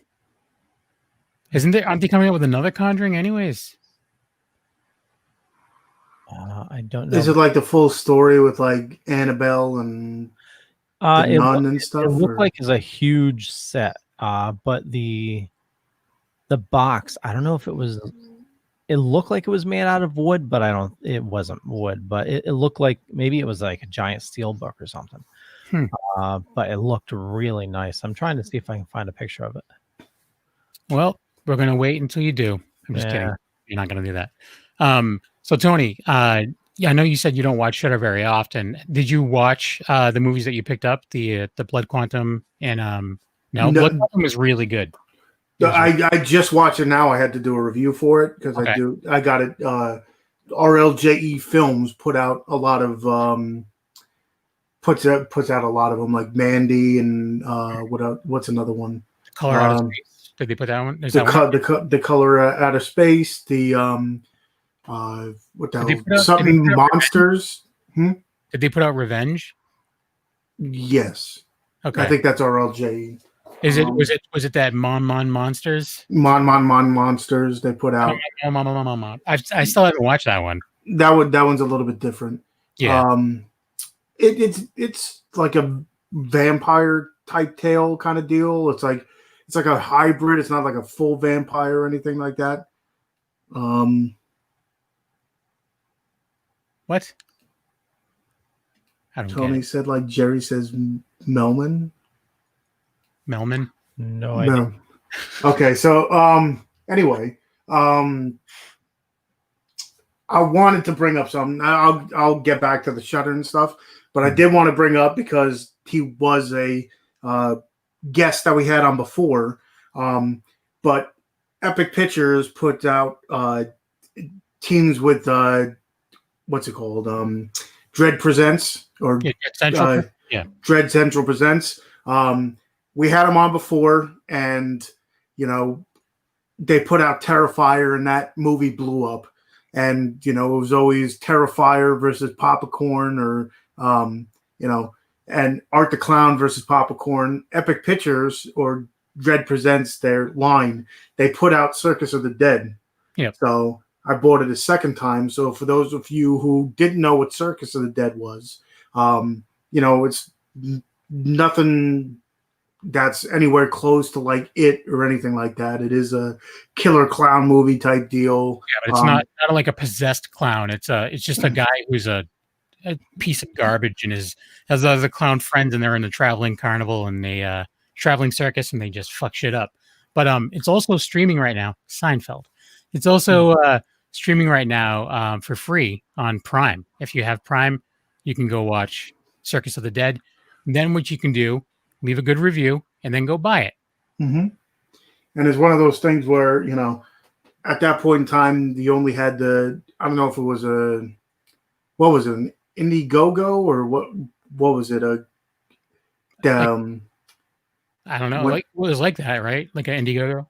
Aren't they coming up with another Conjuring anyways? I don't know. Is it like the full story with like Annabelle and the nun and stuff? It looked like it's a huge set, but the box, I don't know if it was. It looked like it was made out of wood, but it wasn't wood. But it looked like maybe it was like a giant steel book or something. But it looked really nice. I'm trying to see if I can find a picture of it. Well, we're gonna wait until you do. I'm just kidding. You're not gonna do that. So Tony, I know you said you don't watch Shudder very often. Did you watch the movies that you picked up, the Blood Quantum and no, Blood Quantum was really good. I just watched it now. I had to do a review for it because I got it. RLJE Films put out a lot of puts out a lot of them, like Mandy and what's another one? Color Out of Space. Did they put that one? The Color Out of Space. The what the hell? Something Monsters. Did they put out Revenge? Yes. Okay. I think that's RLJE. Was it that Mon Monsters? Mon Monsters they put out. I still haven't watched that one. That one's a little bit different. Yeah. It's like a vampire type tale kind of deal. It's like a hybrid. It's not like a full vampire or anything like that. What? Tony said, like Jerry says, Melman. Melman? No idea. No. Okay, so anyway, I wanted to bring up something. I'll get back to the Shudder and stuff, but I did want to bring up because he was a guest that we had on before. But Epic Pictures put out teams with what's it called? Dread Presents or Central. Yeah. Dread Central Presents. We had them on before, and they put out Terrifier, and that movie blew up. And it was always Terrifier versus Popcorn, or and Art the Clown versus Popcorn. Epic Pictures or Dread Presents, their line, they put out Circus of the Dead. Yeah. So I bought it a second time. So for those of you who didn't know what Circus of the Dead was, it's nothing that's anywhere close to like It or anything like that. It is a killer clown movie type deal. Yeah, but it's not like a possessed clown. It's just a guy who's a piece of garbage and has other clown friends, and they're in the traveling carnival and they traveling circus, and they just fuck shit up. But it's also streaming right now. Seinfeld. It's also streaming right now for free on Prime. If you have Prime, you can go watch Circus of the Dead. And then what you can do, leave a good review, and then go buy it. Mm-hmm. And it's one of those things where, at that point in time, you only had I don't know if it was an Indiegogo or what was it? I don't know. Like it was like that, right? Like an Indiegogo?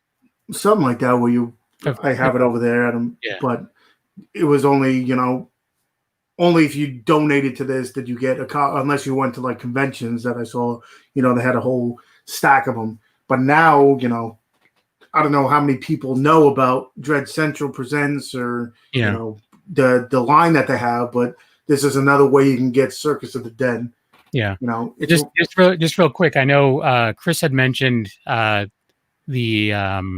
Something like that where I have it over there, Adam. Yeah. But it was only, only if you donated to this did you get unless you went to like conventions that I saw, they had a whole stack of them. But now, I don't know how many people know about Dread Central Presents or, the line that they have, but this is another way you can get Circus of the Dead. Yeah. Just real quick. I know Chris had mentioned the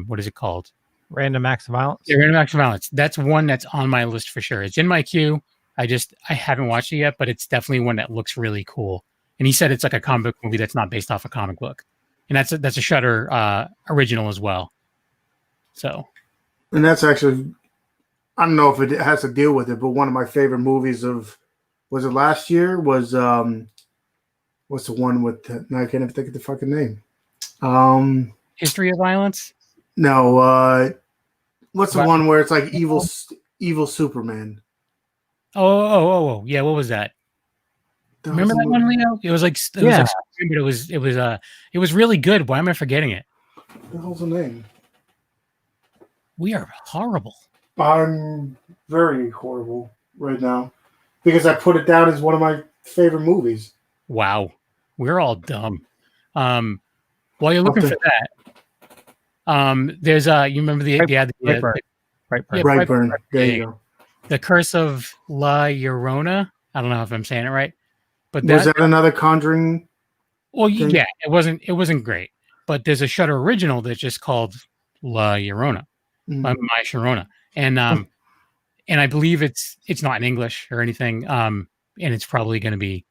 what is it called? Random Acts of Violence. Yeah, Random Acts of Violence. That's one that's on my list for sure. It's in my queue. I haven't watched it yet, but it's definitely one that looks really cool. And he said it's like a comic book movie that's not based off a comic book, and that's a Shudder original as well. So, and that's actually, I don't know if it has to deal with it, but one of my favorite movies was it last year? Was what's the one with? No, I can't even think of the fucking name. History of Violence. No, what's the one where it's like evil Superman? Oh, yeah. What was that? Remember that one, Leo? It was like but it was really good. Why am I forgetting it? What the hell's the name? We are horrible. I'm very horrible right now because I put it down as one of my favorite movies. Wow, we're all dumb. While you're looking for that, there's you remember Brightburn. There you go. The Curse of La Llorona. I don't know if I'm saying it right, but was that another Conjuring? Well, yeah, it wasn't great, but there's a Shudder original that's just called La Llorona, My Sharona, and I believe it's not in English or anything, and it's probably going to be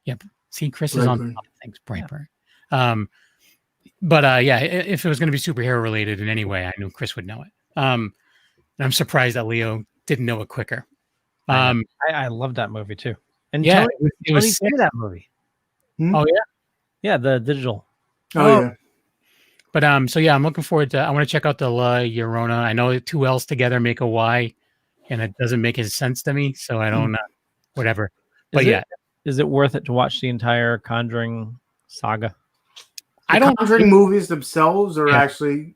See, Chris is on top of things. Brightburn. But yeah, if it was going to be superhero related in any way, I knew Chris would know it. And I'm surprised that Leo didn't know it quicker. I love that movie too. And yeah, it was that movie. Oh yeah, yeah, the digital. Oh yeah. But so yeah, I'm looking forward to. I want to check out the La Llorona. I know two L's together make a Y, and it doesn't make any sense to me. So I don't whatever. But is it worth it to watch the entire Conjuring saga? The Conjuring movies themselves are actually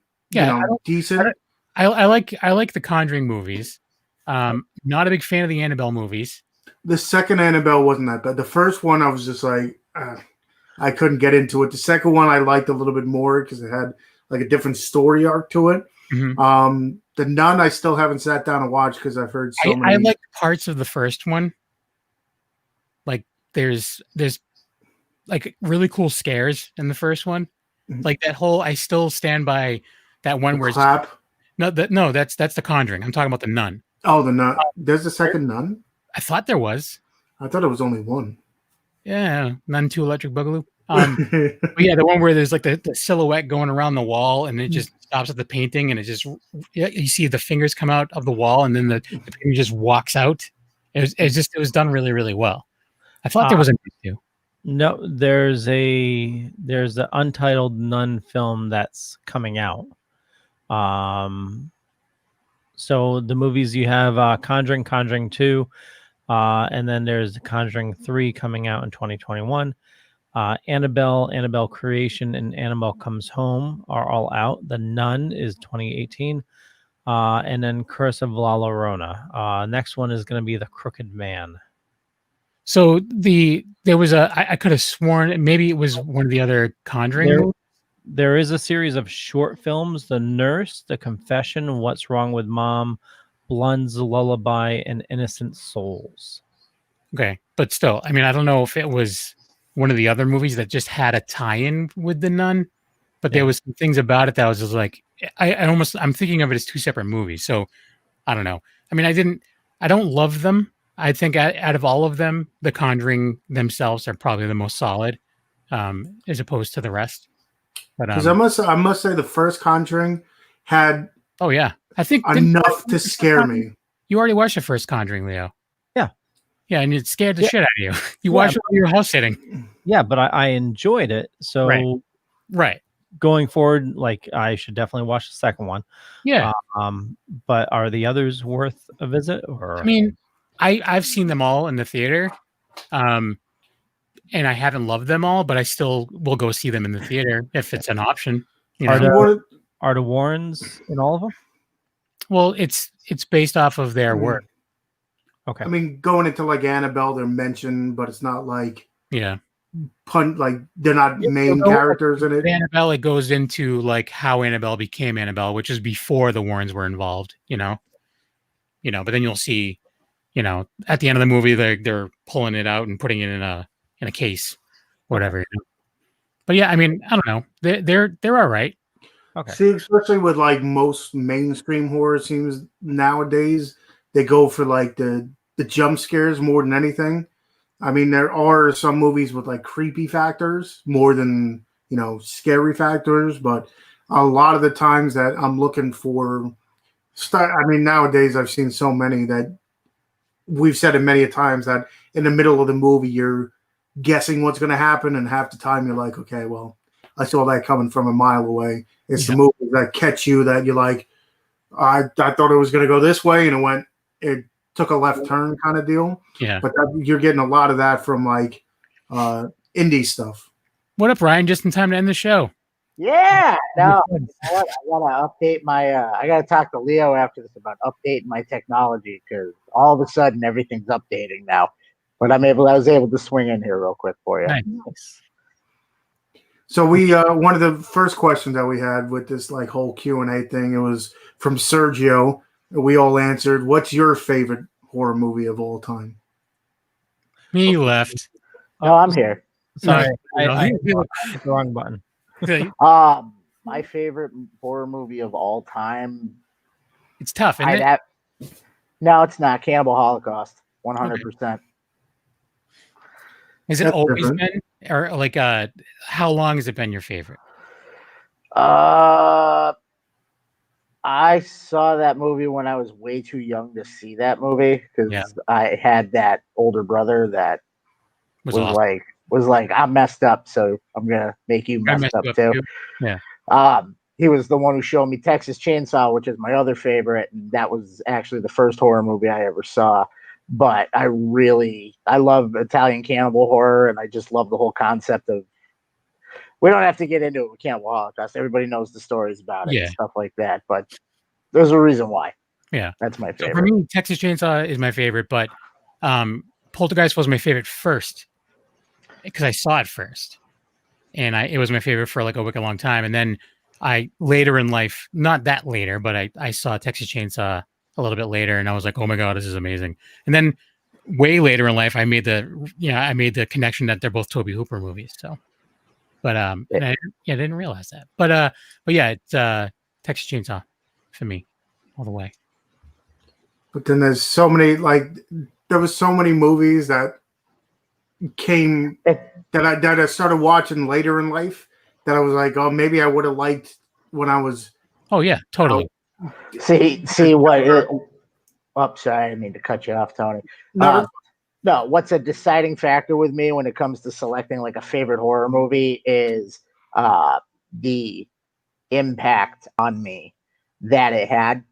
decent. I like the Conjuring movies. Not a big fan of the Annabelle movies. The second Annabelle wasn't that bad. The first one I was just like I couldn't get into it. The second one I liked a little bit more because it had like a different story arc to it. Mm-hmm. The Nun I still haven't sat down and watched because I've heard so many. I like parts of the first one. Like there's like really cool scares in the first one. Mm-hmm. Like that whole I still stand by that one where clap. That's the Conjuring. I'm talking about the Nun. Oh, the Nun. There's a second Nun? I thought there was. I thought it was only one. Yeah, Nun 2 Electric Boogaloo. But yeah, the one where there's like the silhouette going around the wall and it just stops at the painting and it just you see the fingers come out of the wall and then the painting just walks out. It was done really, really well. I thought there was a too. No, there's the untitled Nun film that's coming out. So the movies you have Conjuring, Conjuring 2, and then there's Conjuring 3 coming out in 2021. Annabelle, Annabelle Creation, and Annabelle Comes Home are all out. The Nun is 2018. And then Curse of La Llorona. Next one is going to be The Crooked Man. So there was I could have sworn maybe it was one of the other Conjuring movies. There is a series of short films: The Nurse, The Confession, What's Wrong with Mom, Blund's Lullaby, and Innocent Souls. Okay, but still, I mean, I don't know if it was one of the other movies that just had a tie-in with The Nun, but there was some things about it that was just like I'm thinking of it as two separate movies. So I don't know. I mean, I don't love them. I think out of all of them, The Conjuring themselves are probably the most solid, as opposed to the rest. But Because I must say the first Conjuring had I think enough to scare me. You already watched the first Conjuring, Leo. Yeah, and it scared the shit out of you. You watched it while you were house sitting. Yeah, but I enjoyed it. So right. Going forward, like I should definitely watch the second one. Yeah. But are the others worth a visit? Or I mean, I've seen them all in the theater. And I haven't loved them all, but I still will go see them in the theater if it's an option. Are the Warrens in all of them? Well, it's based off of their work. Okay. I mean, going into like Annabelle, they're mentioned, but it's not like like they're not main characters in it. Annabelle, it goes into like how Annabelle became Annabelle, which is before the Warrens were involved. But then you'll see, at the end of the movie, they're pulling it out and putting it in a case, whatever. But yeah, I mean, I don't know. They're all right. Okay. See, especially with like most mainstream horror scenes nowadays, they go for like the jump scares more than anything. I mean, there are some movies with like creepy factors more than, scary factors, but a lot of the times that I'm looking for nowadays I've seen so many that we've said it many a times that in the middle of the movie, you're guessing what's going to happen. And half the time you're like, okay, well, I saw that coming from a mile away. It's the movies that catch you that you're like, I thought it was going to go this way. And it took a left turn kind of deal. Yeah. But you're getting a lot of that from like indie stuff. What up, Ryan? Just in time to end the show. Yeah. No, I gotta update my. I gotta talk to Leo after this about updating my technology because all of a sudden everything's updating now. But I was able to swing in here real quick for you. Nice. So we one of the first questions that we had with this like whole Q&A thing, it was from Sergio. We all answered, what's your favorite horror movie of all time? Me left. No, I'm here. Sorry, I hit the wrong button. My favorite horror movie of all time. It's tough, isn't it? No, it's not. Cannibal Holocaust. 100%. Has it always been, or like, how long has it been your favorite? I saw that movie when I was way too young to see that movie because I had that older brother that was awesome. like, I'm messed up, so I'm gonna make you messed up too. Yeah. He was the one who showed me Texas Chainsaw, which is my other favorite, and that was actually the first horror movie I ever saw. But I love Italian cannibal horror, and I just love the whole concept of. We don't have to get into it with Cannibal Holocaust. Everybody knows the stories about it and stuff like that. But there's a reason why. Yeah, that's my favorite. So for me, Texas Chainsaw is my favorite, but Poltergeist was my favorite first because I saw it first, and it was my favorite for like a wicked long time. And then I later in life, not that later, but I saw Texas Chainsaw a little bit later, and I was like, oh my god, this is amazing. And then way later in life, I made the connection that they're both Tobe Hooper movies. So. But I didn't realize that. But yeah, it's Texas Chainsaw for me, all the way. But then there's so many there was so many movies that came that I started watching later in life that I was like, oh, maybe I would have liked when I was. Oh yeah, totally. See what? Sorry, I didn't mean to cut you off, Tony. No, what's a deciding factor with me when it comes to selecting like a favorite horror movie is the impact on me that it had.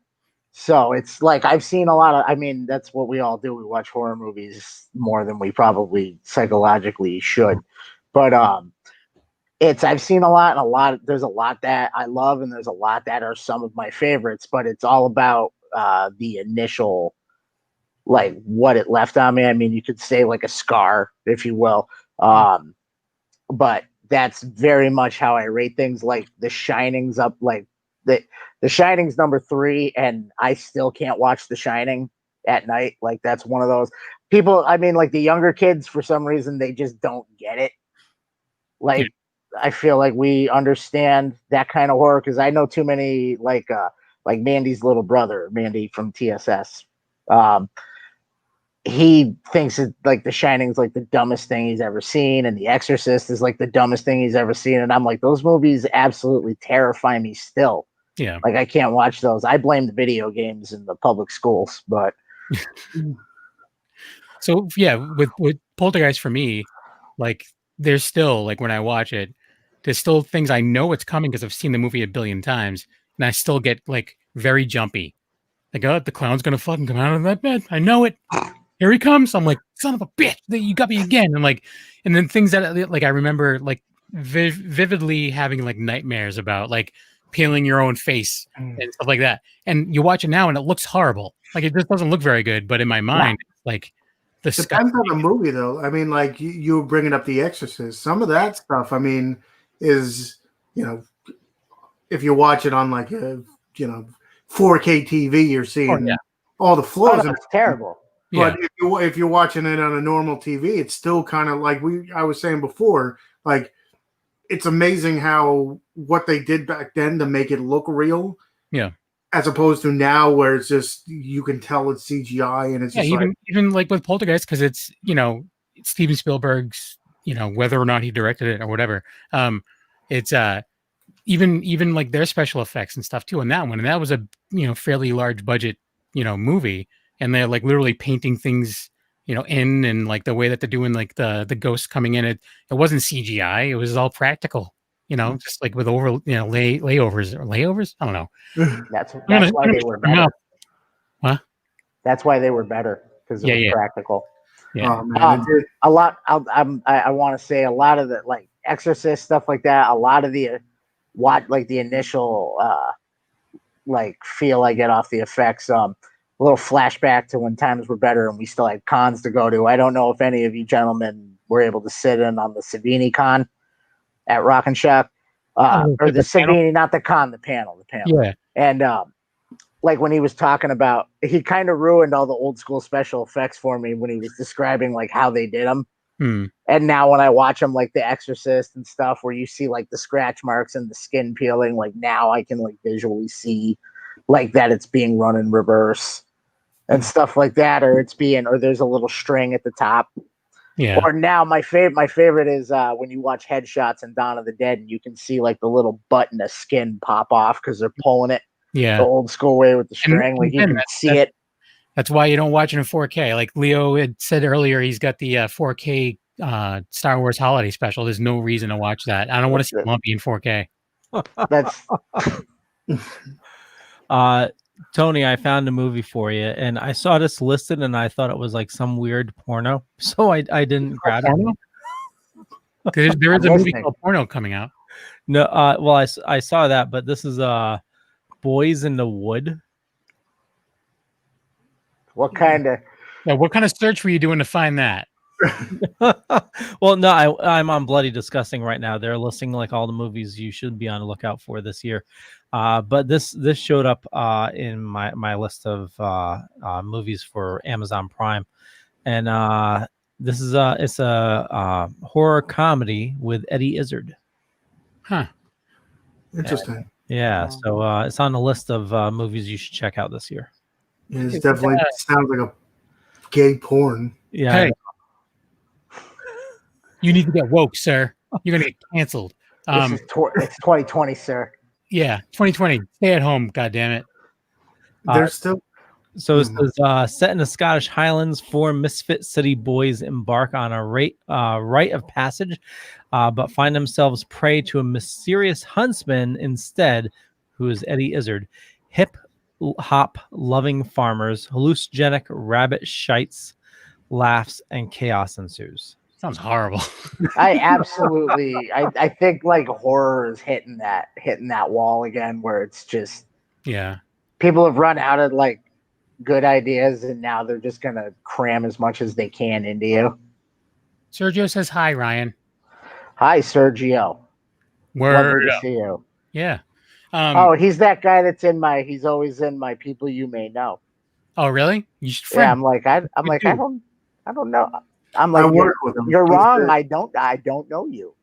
So it's like I've seen a lot of. I mean, that's what we all do. We watch horror movies more than we probably psychologically should. But I've seen a lot, and there's a lot that I love, and there's a lot that are some of my favorites. But it's all about the initial, like what it left on me. I mean, you could say like a scar, if you will. But that's very much how I rate things. Like The Shining's up, like the Shining's number 3, and I still can't watch The Shining at night. Like that's one of those people. I mean, like the younger kids, for some reason, they just don't get it. Like I feel like we understand that kind of horror because I know too many like Mandy's little brother, Mandy from TSS. He thinks it like The Shining's like the dumbest thing he's ever seen, and The Exorcist is like the dumbest thing he's ever seen. And I'm like, those movies absolutely terrify me still. Yeah. Like I can't watch those. I blame the video games in the public schools, but So yeah, with Poltergeist for me, like there's still like when I watch it, there's still things I know it's coming because I've seen the movie a billion times, and I still get like very jumpy. Like, oh, the clown's gonna fucking come out of that bed. I know it. Here he comes. I'm like, son of a bitch, you got me again. And then things that like I remember like vividly having like nightmares about like peeling your own face and stuff like that. And you watch it now and it looks horrible. Like it just doesn't look very good. But in my mind, like the depends on the movie though. I mean, like you were bringing up The Exorcist. Some of that stuff, I mean, is if you watch it on like a 4K TV, you're seeing all the flaws. Oh, no, it's terrible. But if you're watching it on a normal TV, it's still kind of like I was saying before, like it's amazing how what they did back then to make it look real. Yeah. As opposed to now where it's just you can tell it's CGI and it's just even like with Poltergeist, because it's Steven Spielberg's, whether or not he directed it or whatever. It's even like their special effects and stuff too on that one. And that was a fairly large budget, movie. And they're like literally painting things, in and like the way that they're doing like the ghosts coming in. It wasn't CGI. It was all practical, just like with layovers or layovers. I don't know. That's why they were better. Huh? That's why they were better because it was practical. Yeah. A lot. I want to say a lot of the like Exorcist stuff like that. A lot of the the initial like feel I get off the effects. A little flashback to when times were better and we still had cons to go to. I don't know if any of you gentlemen were able to sit in on the Savini con at Rock and Shock, or the Savini, not the con, the panel. Yeah. And like when he was talking about, he kind of ruined all the old school special effects for me when he was describing like how they did them. And now when I watch them, like The Exorcist and stuff, where you see like the scratch marks and the skin peeling, like now I can like visually see like that it's being run in reverse and stuff like that, or there's a little string at the top. Yeah. Or now my favorite is when you watch Headshots and Dawn of the Dead and you can see like the little button of skin pop off because they're pulling it the old school way with the string. Like you can see it. That's why you don't watch it in 4K. Like Leo had said earlier, he's got the 4K Star Wars Holiday Special. There's no reason to watch that. I don't want to see Lumpy in 4K. That's Tony, I found a movie for you, and I saw this listed, and I thought it was like some weird porno, so I didn't grab it. Because there is a movie called Porno coming out. No, well, I saw that, but this is Boys in the Wood. What kind of search were you doing to find that? Well, no, I'm on Bloody Disgusting right now. They're listing like all the movies you should be on the lookout for this year. But this showed up in my list of movies for Amazon Prime, and this is it's a horror comedy with Eddie Izzard. Huh. Interesting. Yeah, so it's on the list of movies you should check out this year. Yeah, it definitely sounds like a gay porn. Yeah. Hey, you need to get woke, sir. You're gonna get canceled. It's 2020, sir. Yeah, 2020. Stay at home, goddammit. There's still. So it says, set in the Scottish Highlands, 4 misfit city boys embark on a rite of passage, but find themselves prey to a mysterious huntsman instead, who is Eddie Izzard. Hip hop loving farmers, hallucinogenic rabbit shites, laughs, and chaos ensues. Sounds horrible. I think like horror is hitting that wall again, where it's just Yeah. people have run out of like good ideas, and now they're just gonna cram as much as they can into you. Sergio says hi, Ryan. Hi, Sergio. Word Lovely to up. see you. Yeah. He's that guy that's he's always in my people you may know. Oh, really? You should Yeah, friend. I'm like, I don't know. I'm like, I work with him. You're He's wrong. good. I don't know you.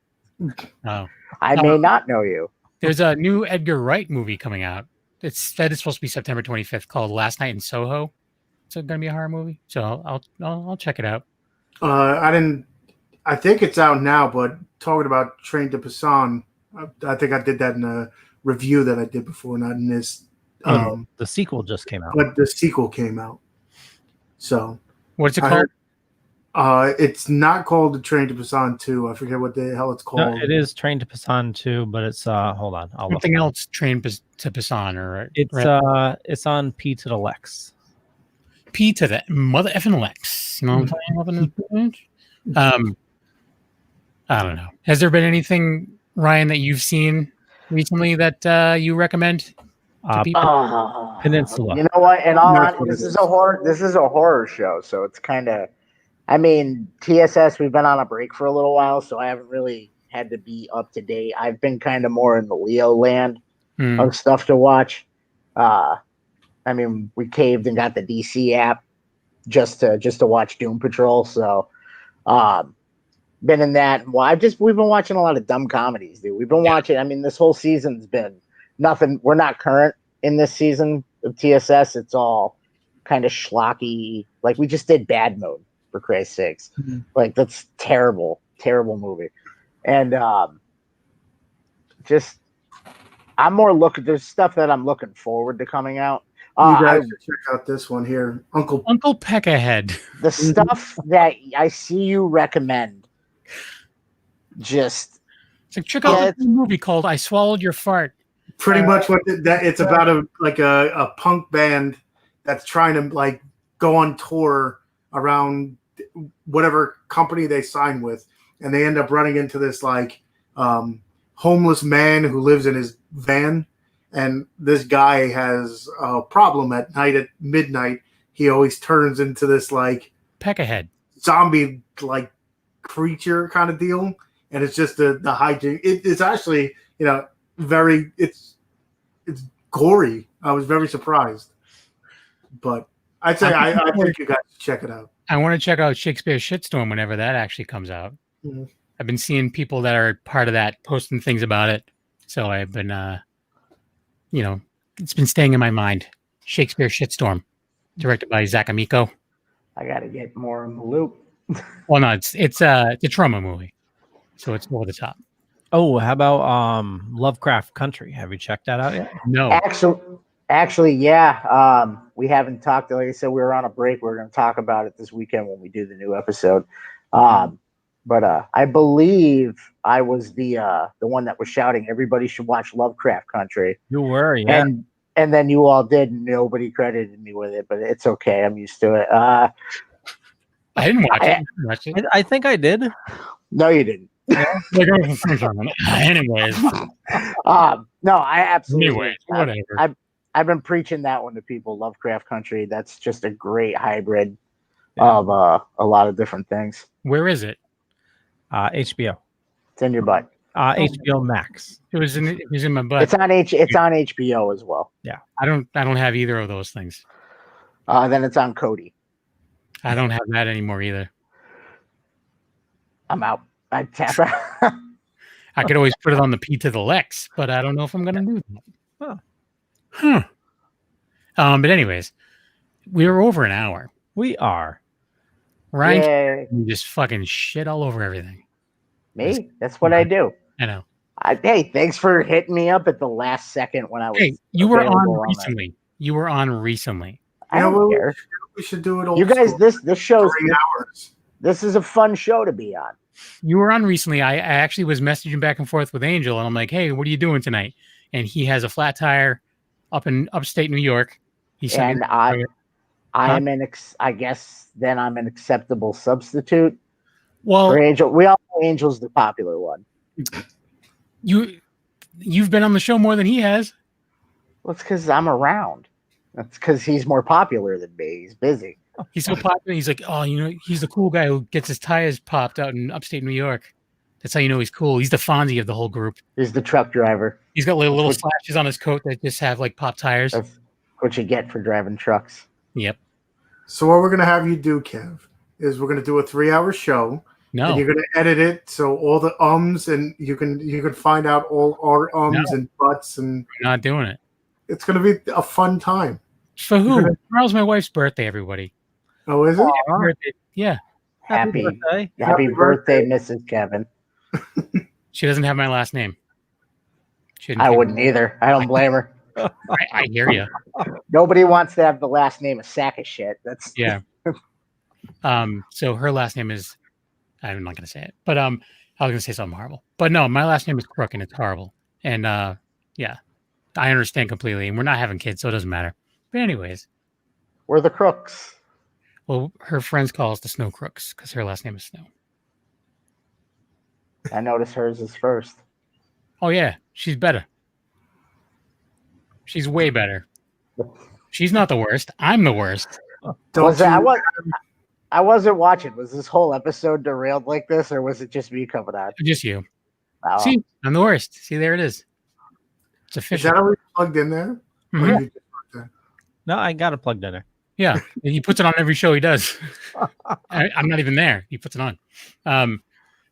Oh. I may not know you. There's a new Edgar Wright movie coming out. That is supposed to be September 25th, called Last Night in Soho. It's going to be a horror movie, so I'll check it out. I think it's out now, but talking about Train to Busan, I think I did that in a review that I did before, not in this. The sequel just came out. But the sequel came out. So what's it called? It's not called the Train to Busan 2. I forget what the hell it's called. No, it is Train to Busan 2, but it's hold on. I'll Something else, Train to Busan, or it's on P to the Lex. P to the mother effing Lex. You know what I'm saying? I don't know. Has there been anything, Ryan, that you've seen recently that you recommend to people? Peninsula. You know what? And this is a horror show, so it's kind of. I mean, TSS. We've been on a break for a little while, so I haven't really had to be up to date. I've been kind of more in the Leo land of stuff to watch. I mean, we caved and got the DC app just to watch Doom Patrol. So, been in that. Well, we've been watching a lot of dumb comedies, dude. We've been watching. I mean, this whole season's been nothing. We're not current in this season of TSS. It's all kind of schlocky. Like we just did Bad Mode, for Christ's sakes. Like that's terrible movie. And I'm more looking. There's stuff that I'm looking forward to coming out. You guys should check out this one here, Uncle Peckerhead. The stuff that I see you recommend. Just check out the movie called "I Swallowed Your Fart." Pretty much what it's about a punk band that's trying to like go on tour around whatever company they sign with, and they end up running into this like homeless man who lives in his van, and this guy has a problem at midnight. He always turns into this like Peckerhead zombie like creature kind of deal, and it's just the hijink. It's actually very it's gory. I was very surprised, but I'd say I think you guys should check it out. I want to check out Shakespeare Shitstorm whenever that actually comes out. Mm-hmm. I've been seeing people that are part of that posting things about it, so I've been it's been staying in my mind. Shakespeare Shitstorm, directed by Zach Amico. I got to get more in the loop. Well, no, it's a trauma movie, so it's over the top. Oh, how about Lovecraft Country? Have you checked that out yet? No. Actually, yeah. We haven't talked. Like I said, we were on a break. We're going to talk about it this weekend when we do the new episode. But I believe I was the one that was shouting, everybody should watch Lovecraft Country. You were, yeah. And then you all did. Nobody credited me with it, but it's okay. I'm used to it. I didn't watch it. I think I did. No, you didn't. Anyways. No, I absolutely. Anyways, whatever. I've been preaching that one to people. Lovecraft Country. That's just a great hybrid of a lot of different things. Where is it? HBO. It's in your butt. HBO Max. It was in my butt. It's on HBO as well. Yeah. I don't have either of those things. Then it's on Cody. I don't have that anymore either. I'm out. I tap out. I could always put it on the P to the Lex, but I don't know if I'm going to do that. But anyways, we were over an hour. We are. Ryan, you just fucking shit all over everything. Me? That's what I do. I know. Hey, thanks for hitting me up at the last second when I was. Hey, you were on recently. You were on recently. I don't care. We should do it all. You guys, this show's 3 hours. This is a fun show to be on. You were on recently. I actually was messaging back and forth with Angel, and I'm like, "Hey, what are you doing tonight?" And he has a flat tire up in upstate New York, And I am I guess then I'm an acceptable substitute. Well, for Angel, we all know Angel's the popular one. You've been on the show more than he has. Well, it's because I'm around. That's because he's more popular than me. He's busy. He's so popular. He's like, oh, he's the cool guy who gets his tires popped out in upstate New York. That's how you know he's cool. He's the Fonzie of the whole group. He's the truck driver. He's got little slashes on his coat that just have like pop tires. That's what you get for driving trucks. Yep. So what we're gonna have you do, Kev, is we're gonna do a 3-hour show. No. And you're gonna edit it so all the ums and you can find out all our ums and buts and. We're not doing it. It's gonna be a fun time. For who? Tomorrow's my wife's birthday, everybody. Oh, is it? Happy birthday. Yeah. Happy birthday, Mrs. Kevin. She doesn't have my last name. I wouldn't either. I don't blame her. I hear you. Nobody wants to have the last name a sack of shit. That's yeah. So her last name is, I'm not gonna say it, but I was gonna say something horrible. But no, my last name is Crook and it's horrible. And yeah, I understand completely. And we're not having kids, so it doesn't matter. But anyways, we're the Crooks. Well, her friends call us the Snow Crooks because her last name is Snow. I noticed hers is first. Oh yeah, she's better. She's way better. She's not the worst. I'm the worst. I wasn't watching. Was this whole episode derailed like this, or was it just me coming on? Just you. Oh. See, I'm the worst. See, there it is. It's official. Is that already plugged in there? Mm-hmm. No, I got it plugged in there. Yeah, he puts it on every show he does. I'm not even there. He puts it on.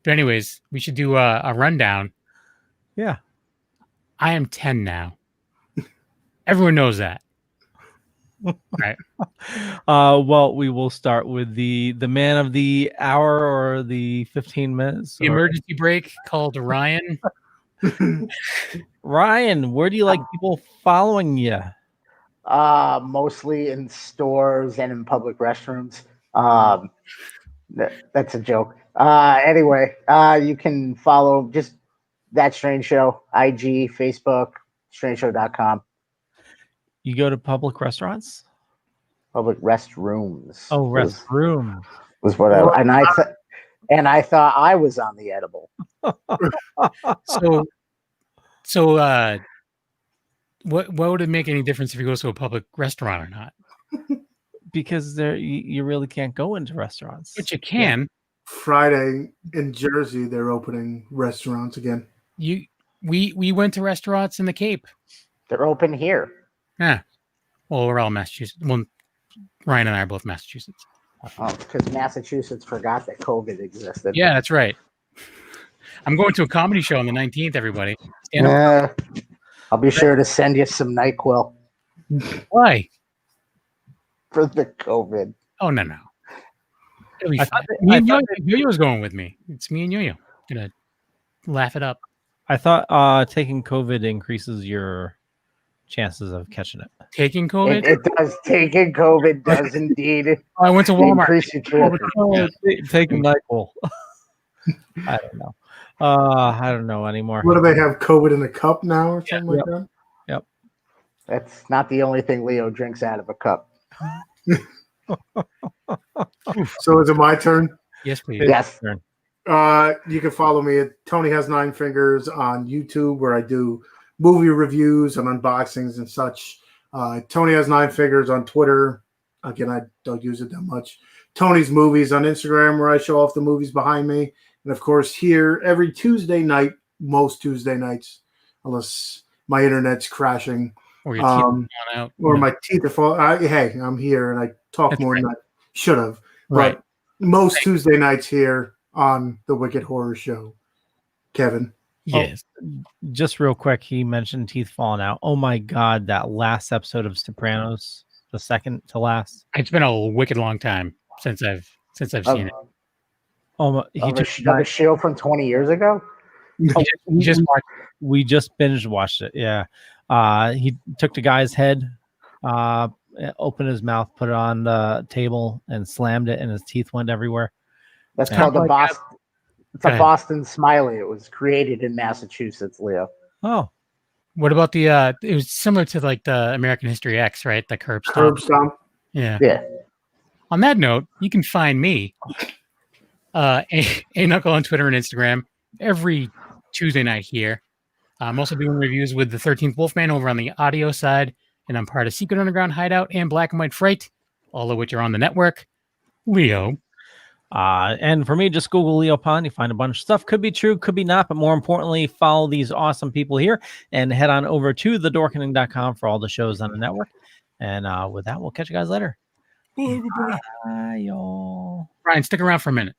But anyways, we should do a rundown. Yeah. I am 10 now. Everyone knows that. Right. Well, we will start with the man of the hour or the 15 minutes. The emergency break called Ryan. Ryan, where do you like people following you? Mostly in stores and in public restrooms. That's a joke. Anyway, you can follow just That Strange Show, IG, Facebook, strangeshow.com. You go to public restaurants? Public restrooms. Oh, restrooms. Was what I thought I was on the edible. So what would it make any difference if he goes to a public restaurant or not? Because you really can't go into restaurants. But you can. Friday in Jersey, they're opening restaurants again. We went to restaurants in the Cape. They're open here. Yeah. Well, we're all Massachusetts. Well, Ryan and I are both Massachusetts. Oh, because Massachusetts forgot that COVID existed. Yeah, that's right. I'm going to a comedy show on the 19th, everybody. I'll be sure to send you some NyQuil. Why? For the COVID. Oh, no. It'll be fine. Me and Yo-Yo's going with me. It's me and Yo-Yo. Gonna laugh it up. I thought taking COVID increases your chances of catching it. Taking COVID? It does. Taking COVID does indeed. I went to Walmart. Taking NyQuil. I don't know. I don't know anymore. What do they have? COVID in a cup now or something like that? Yep. That's not the only thing Leo drinks out of a cup. So is it my turn? Yes, please. Yes. You can follow me at Tony Has 9 Fingers on YouTube, where I do movie reviews and unboxings and such. Tony Has 9 Fingers on Twitter. Again, I don't use it that much. Tony's Movies on Instagram, where I show off the movies behind me. And of course, here every Tuesday night, most Tuesday nights, unless my internet's crashing. Or your teeth are falling out. Or my teeth are falling. Hey, I'm here and I talk more than I should have. Right. But most Tuesday nights here on the Wicked Horror Show. Kevin. Yes. Just real quick, he mentioned teeth falling out. Oh my God, that last episode of Sopranos, the second to last. It's been a wicked long time since I've seen it. Oh, the show from 20 years ago. We just binge watched it. Yeah, he took the guy's head, opened his mouth, put it on the table, and slammed it, and his teeth went everywhere. That's called the Boston. It's a Boston Smiley. It was created in Massachusetts, Leo. Oh, What about the? It was similar to like the American History X, right? The curb stomp. Curb stomp. Yeah. Yeah. On that note, you can find me, a Knuckle on Twitter and Instagram every Tuesday night here. I'm also doing reviews with the 13th Wolfman over on the audio side, and I'm part of Secret Underground Hideout and Black and White Fright, all of which are on the network. Leo. And for me, just Google Leo Pond. You find a bunch of stuff. Could be true, could be not, but more importantly, follow these awesome people here and head on over to thedorkening.com for all the shows on the network. And with that, we'll catch you guys later. Bye, y'all. Brian, stick around for a minute.